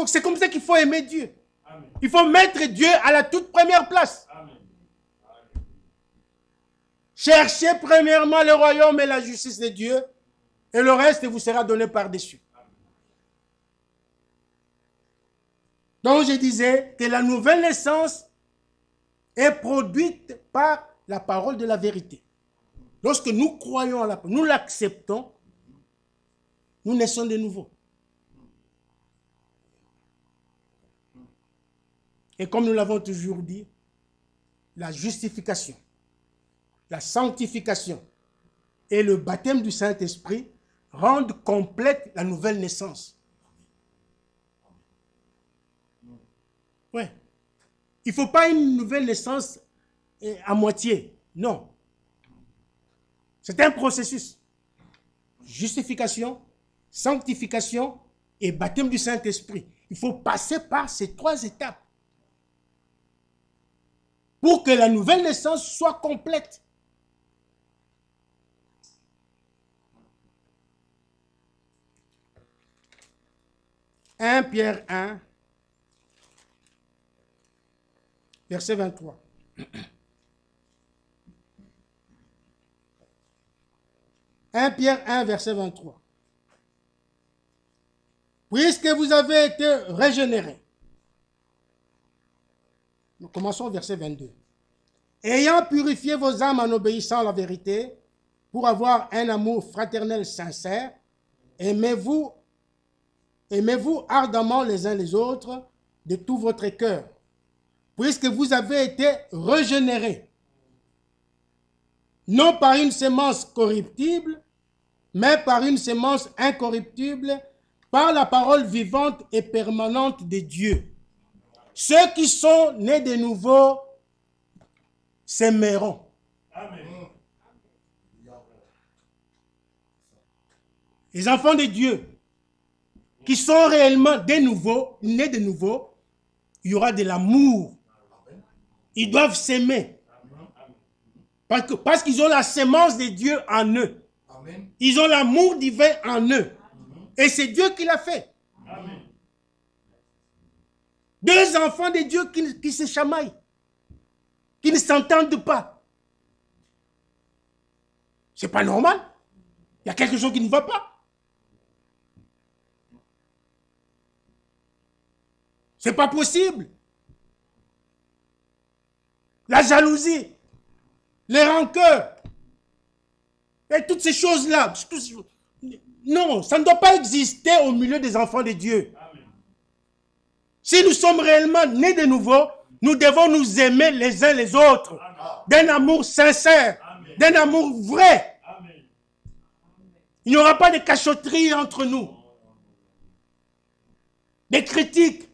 C'est comme ça qu'il faut aimer Dieu. Amen. Il faut mettre Dieu à la toute première place. Amen. Cherchez premièrement le royaume et la justice de Dieu et le reste vous sera donné par-dessus. Donc je disais que la nouvelle naissance est produite par la parole de la vérité. Lorsque nous croyons à la parole, nous l'acceptons, nous naissons de nouveau. Et comme nous l'avons toujours dit, la justification, la sanctification et le baptême du Saint-Esprit rendent complète la nouvelle naissance. Oui. Il ne faut pas une nouvelle naissance à moitié. Non. C'est un processus. Justification, sanctification et baptême du Saint-Esprit. Il faut passer par ces trois étapes pour que la nouvelle naissance soit complète. « 1 Pierre 1, verset 23. « 1 Pierre 1, verset 23. Puisque vous avez été régénérés. » Nous commençons au verset 22. « Ayant purifié vos âmes en obéissant à la vérité, pour avoir un amour fraternel sincère, aimez-vous ardemment les uns les autres de tout votre cœur, puisque vous avez été régénérés, non par une sémence corruptible, mais par une sémence incorruptible, par la parole vivante et permanente de Dieu. Ceux qui sont nés de nouveau s'aimeront. Amen. Les enfants de Dieu qui sont réellement nés de nouveau, il y aura de l'amour. Ils doivent s'aimer. Parce qu'ils ont la sémence de Dieu en eux. Ils ont l'amour divin en eux. Et c'est Dieu qui l'a fait. Amen. Deux enfants de Dieu qui se chamaillent, qui ne s'entendent pas. C'est pas normal. Il y a quelque chose qui ne va pas. C'est pas possible. La jalousie, les rancœurs, et toutes ces choses-là. Non, ça ne doit pas exister au milieu des enfants de Dieu. Amen. Si nous sommes réellement nés de nouveau, nous devons nous aimer les uns les autres. D'un amour sincère, d'un amour vrai. Amen. Il n'y aura pas de cachotterie entre nous. Des critiques.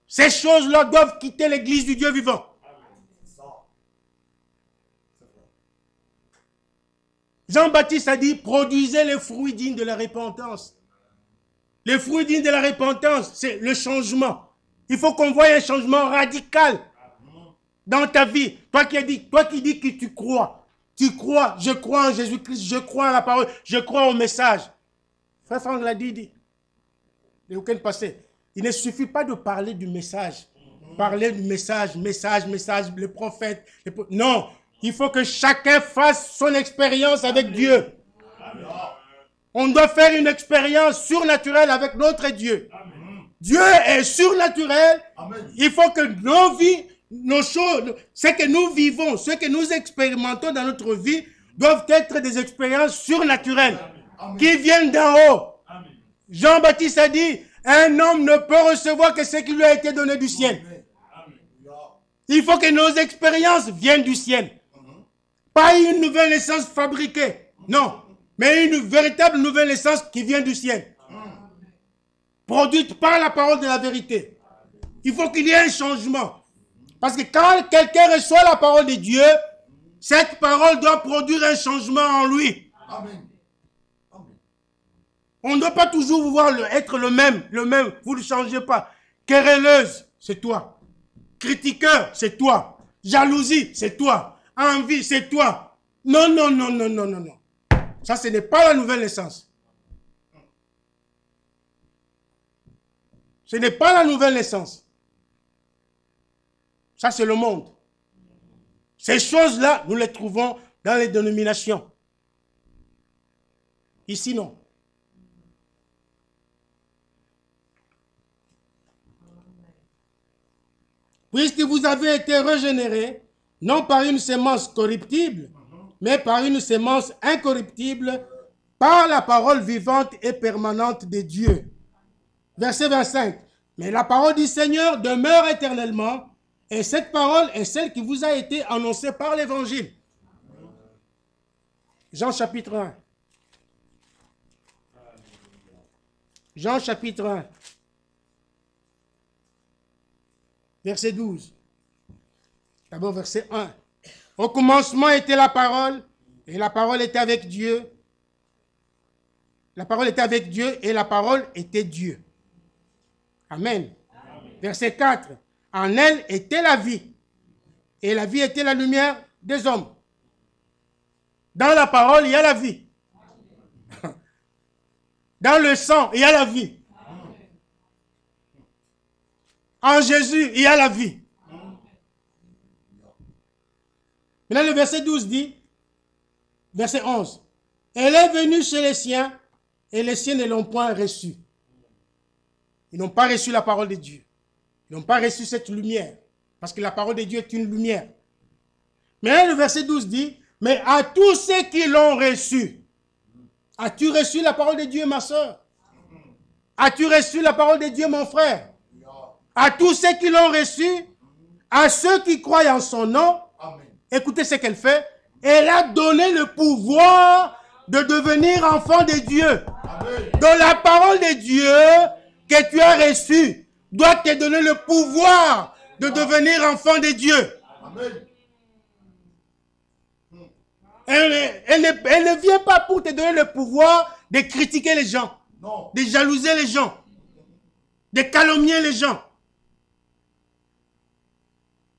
Ces choses-là doivent quitter l'église du Dieu vivant. Jean-Baptiste a dit, produisez les fruits dignes de la repentance. Les fruits dignes de la repentance, c'est le changement. Il faut qu'on voie un changement radical dans ta vie. Toi qui dis que tu crois, je crois en Jésus-Christ, je crois en la parole, je crois au message. Frère Franck l'a dit, le week-end passé, il ne suffit pas de parler du message. Parler du message, le prophète. Non, il faut que chacun fasse son expérience avec Dieu. On doit faire une expérience surnaturelle avec notre Dieu. Dieu est surnaturel. Il faut que nos vies, nos choses, ce que nous vivons, ce que nous expérimentons dans notre vie, doivent être des expériences surnaturelles qui viennent d'en haut. Jean-Baptiste a dit, un homme ne peut recevoir que ce qui lui a été donné du ciel. Il faut que nos expériences viennent du ciel. Pas une nouvelle naissance fabriquée. Non. Mais une véritable nouvelle naissance qui vient du ciel. Produite par la parole de la vérité. Il faut qu'il y ait un changement. Parce que quand quelqu'un reçoit la parole de Dieu, cette parole doit produire un changement en lui. Amen. On ne doit pas toujours vouloir être le même. Vous ne changez pas. Querelleuse, c'est toi. Critiqueur, c'est toi. Jalousie, c'est toi. Envie, c'est toi. Non. Ça, ce n'est pas la nouvelle naissance. Ce n'est pas la nouvelle naissance. Ça, c'est le monde. Ces choses-là, nous les trouvons dans les dénominations. Ici, non. Puisque vous avez été régénérés, non par une sémence corruptible, mais par une sémence incorruptible, par la parole vivante et permanente de Dieu. Verset 25. Mais la parole du Seigneur demeure éternellement, et cette parole est celle qui vous a été annoncée par l'Évangile. Jean chapitre 1. Jean chapitre 1. Verset 12. D'abord verset 1. Au commencement était la parole, et la parole était avec Dieu. La parole était avec Dieu, et la parole était Dieu. Amen. Amen. Verset 4. En elle était la vie, et la vie était la lumière des hommes. Dans la parole, il y a la vie. Dans le sang, il y a la vie. En Jésus, il y a la vie. Maintenant, le verset 12 dit, verset 11, elle est venue chez les siens, et les siens ne l'ont point reçue. Ils n'ont pas reçu la parole de Dieu. Ils n'ont pas reçu cette lumière, parce que la parole de Dieu est une lumière. Mais le verset 12 dit, mais à tous ceux qui l'ont reçu, as-tu reçu la parole de Dieu, ma soeur? As-tu reçu la parole de Dieu, mon frère? À tous ceux qui l'ont reçu, à ceux qui croient en son nom, amen. Écoutez ce qu'elle fait. Elle a donné le pouvoir de devenir enfant de Dieu. Amen. Donc la parole de Dieu que tu as reçue doit te donner le pouvoir de devenir enfant de Dieu. Amen. Elle ne vient pas pour te donner le pouvoir de critiquer les gens, non. De jalouser les gens, de calomnier les gens.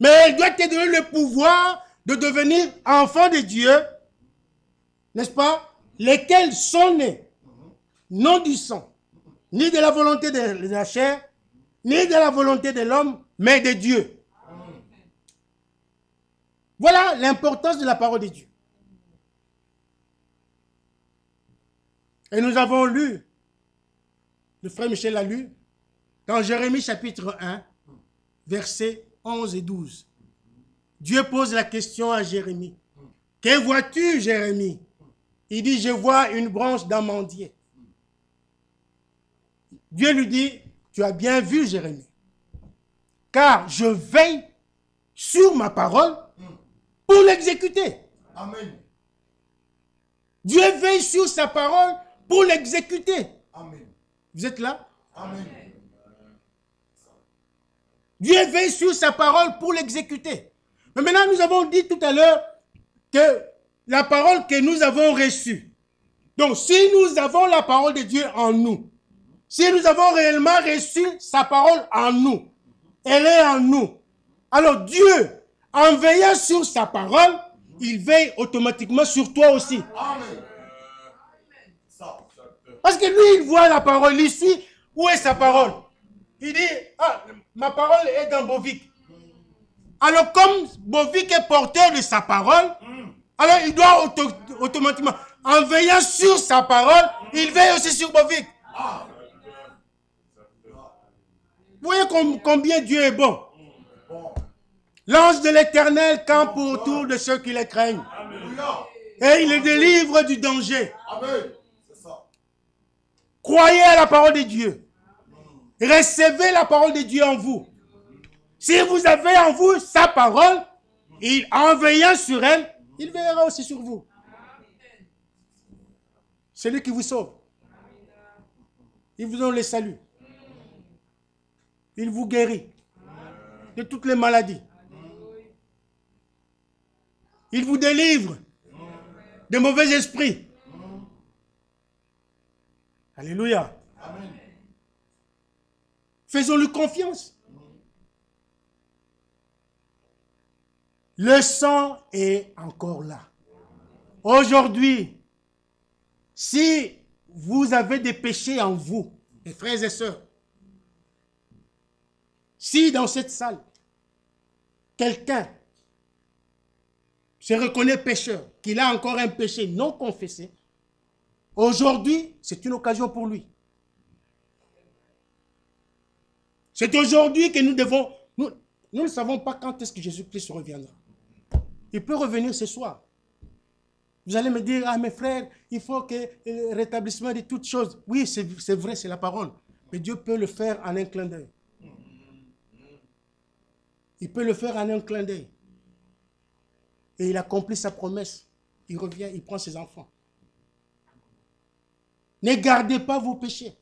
Mais elle doit te donner le pouvoir de devenir enfant de Dieu, n'est-ce pas? Lesquels sont nés, non du sang, ni de la volonté de la chair, ni de la volonté de l'homme, mais de Dieu. Voilà l'importance de la parole de Dieu. Et nous avons lu, le frère Michel a lu, dans Jérémie chapitre 1, versets 11 et 12. Dieu pose la question à Jérémie. Que vois-tu, Jérémie? Il dit, je vois une branche d'amandier. Dieu lui dit, tu as bien vu, Jérémie, car je veille sur ma parole pour l'exécuter. Amen. Dieu veille sur sa parole pour l'exécuter. Amen. Vous êtes là? Amen. Dieu veille sur sa parole pour l'exécuter. Mais maintenant, nous avons dit tout à l'heure que la parole que nous avons reçue. Donc, si nous avons la parole de Dieu en nous, si nous avons réellement reçu sa parole en nous, elle est en nous. Alors Dieu, en veillant sur sa parole, il veille automatiquement sur toi aussi. Amen. Parce que lui, il voit la parole ici. Où est sa parole? Il dit, ah, ma parole est dans Bovic. Alors comme Bovic est porteur de sa parole, alors il doit automatiquement, en veillant sur sa parole, il veille aussi sur Bovic. Vous voyez combien Dieu est bon. L'ange de l'Éternel campe autour de ceux qui les craignent. Et il les délivre du danger. Amen. C'est ça. Croyez à la parole de Dieu. Recevez la parole de Dieu en vous. Si vous avez en vous sa parole, en veillant sur elle, il veillera aussi sur vous. C'est lui qui vous sauve. Il vous donne le salut. Il vous guérit de toutes les maladies. Il vous délivre des mauvais esprits. Alléluia. Amen. Faisons-lui confiance. Le sang est encore là. Aujourd'hui, si vous avez des péchés en vous, mes frères et sœurs, si dans cette salle, quelqu'un se reconnaît pécheur, qu'il a encore un péché non confessé, aujourd'hui, c'est une occasion pour lui. C'est aujourd'hui que nous devons... Nous ne savons pas quand est-ce que Jésus-Christ reviendra. Il peut revenir ce soir. Vous allez me dire, ah mes frères, il faut que le rétablissement de toutes choses. Oui, c'est vrai, c'est la parole. Mais Dieu peut le faire en un clin d'œil. Il peut le faire en un clin d'œil. Et il accomplit sa promesse. Il revient, il prend ses enfants. Ne gardez pas vos péchés.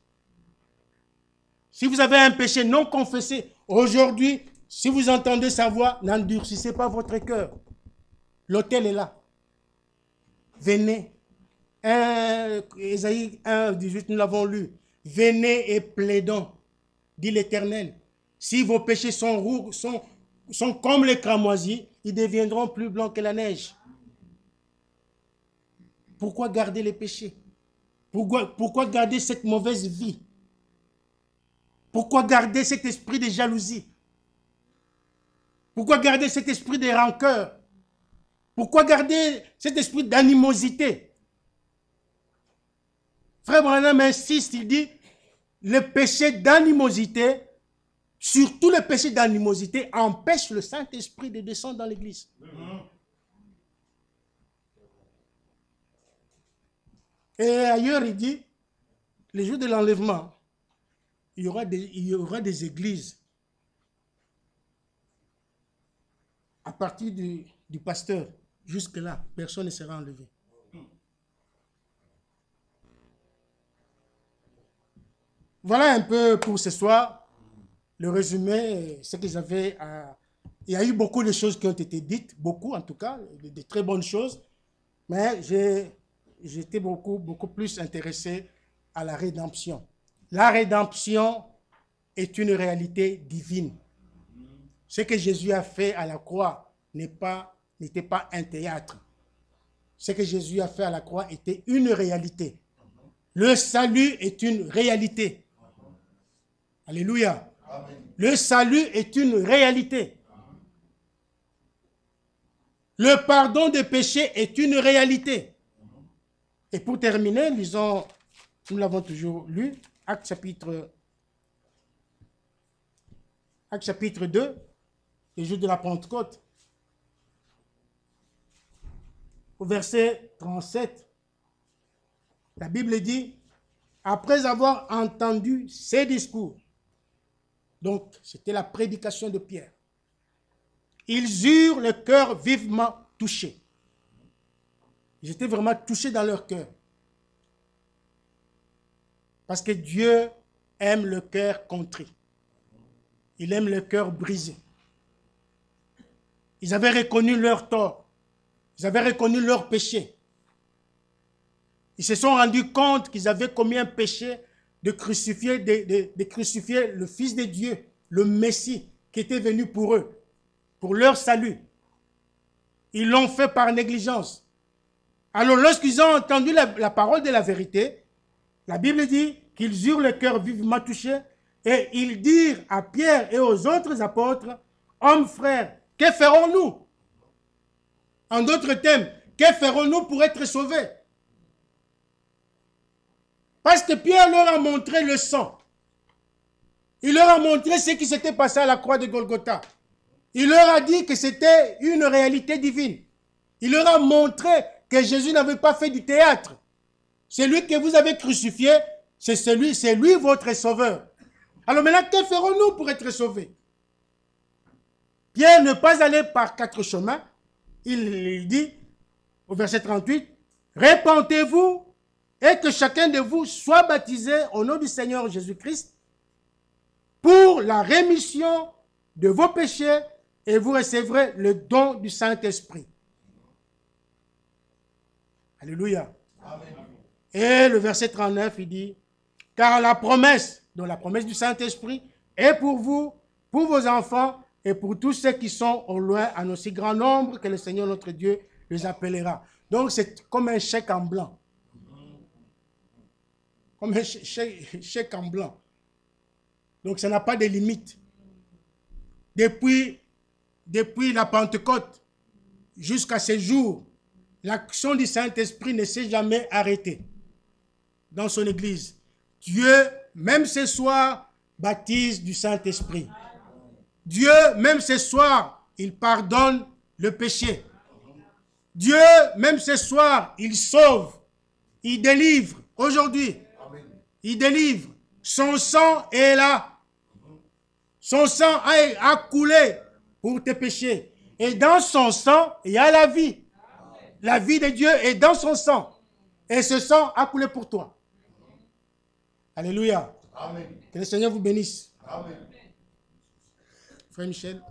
Si vous avez un péché non confessé, aujourd'hui, si vous entendez sa voix, n'endurcissez pas votre cœur. L'autel est là. Venez. Ésaïe 1, 18, nous l'avons lu. Venez et plaidons, dit l'Éternel. Si vos péchés sont comme les cramoisis, ils deviendront plus blancs que la neige. Pourquoi garder les péchés? Pourquoi garder cette mauvaise vie? Pourquoi garder cet esprit de jalousie? Pourquoi garder cet esprit de rancœur? Pourquoi garder cet esprit d'animosité? Frère Branham insiste, il dit, le péché d'animosité, surtout le péché d'animosité, empêche le Saint-Esprit de descendre dans l'église. Et ailleurs, il dit, les jours de l'enlèvement, il y aura des églises. À partir du pasteur, jusque-là, personne ne sera enlevé. Voilà un peu pour ce soir, le résumé, ce que j'avais à... Il y a eu beaucoup de choses qui ont été dites, beaucoup en tout cas, de très bonnes choses, mais j'étais beaucoup plus intéressé à la rédemption. La rédemption est une réalité divine. Ce que Jésus a fait à la croix n'était pas un théâtre. Ce que Jésus a fait à la croix était une réalité. Le salut est une réalité. Alléluia. Amen. Le salut est une réalité. Le pardon des péchés est une réalité. Et pour terminer, lisons Nous l'avons toujours lu. Actes chapitre 2, le jour de la Pentecôte. Au verset 37, la Bible dit, après avoir entendu ces discours, donc c'était la prédication de Pierre, ils eurent le cœur vivement touché. Ils étaient vraiment touchés dans leur cœur. Parce que Dieu aime le cœur contrit. Il aime le cœur brisé. Ils avaient reconnu leur tort. Ils avaient reconnu leur péché. Ils se sont rendus compte qu'ils avaient commis un péché de crucifier le Fils de Dieu, le Messie, qui était venu pour eux, pour leur salut. Ils l'ont fait par négligence. Alors lorsqu'ils ont entendu la parole de la vérité, la Bible dit qu'ils eurent le cœur vivement touché et ils dirent à Pierre et aux autres apôtres, « Hommes, frères, que ferons-nous » En d'autres termes, que ferons-nous pour être sauvés? Parce que Pierre leur a montré le sang. Il leur a montré ce qui s'était passé à la croix de Golgotha. Il leur a dit que c'était une réalité divine. Il leur a montré que Jésus n'avait pas fait du théâtre. Celui que vous avez crucifié, c'est lui votre sauveur. Alors maintenant, que ferons-nous pour être sauvés? Pierre ne pas aller par 4 chemins. Il dit au verset 38, « Répentez-vous et que chacun de vous soit baptisé au nom du Seigneur Jésus-Christ pour la rémission de vos péchés et vous recevrez le don du Saint-Esprit. » Alléluia. Amen. Et le verset 39, il dit, « Car la promesse, donc la promesse du Saint-Esprit, est pour vous, pour vos enfants, et pour tous ceux qui sont au loin, en aussi grand nombre que le Seigneur notre Dieu les appellera. » Donc c'est comme un chèque en blanc. Comme un chèque en blanc. Donc ça n'a pas de limite. Depuis la Pentecôte jusqu'à ce jour, l'action du Saint-Esprit ne s'est jamais arrêtée dans son Église. Dieu, même ce soir, baptise du Saint-Esprit. Dieu, même ce soir, il pardonne le péché. Dieu, même ce soir, il sauve, il délivre. Aujourd'hui, il délivre. Son sang est là. Son sang a coulé pour tes péchés. Et dans son sang, il y a la vie. La vie de Dieu est dans son sang. Et ce sang a coulé pour toi. Alléluia. Amen. Que le Seigneur vous bénisse. Amen. Frère Michel.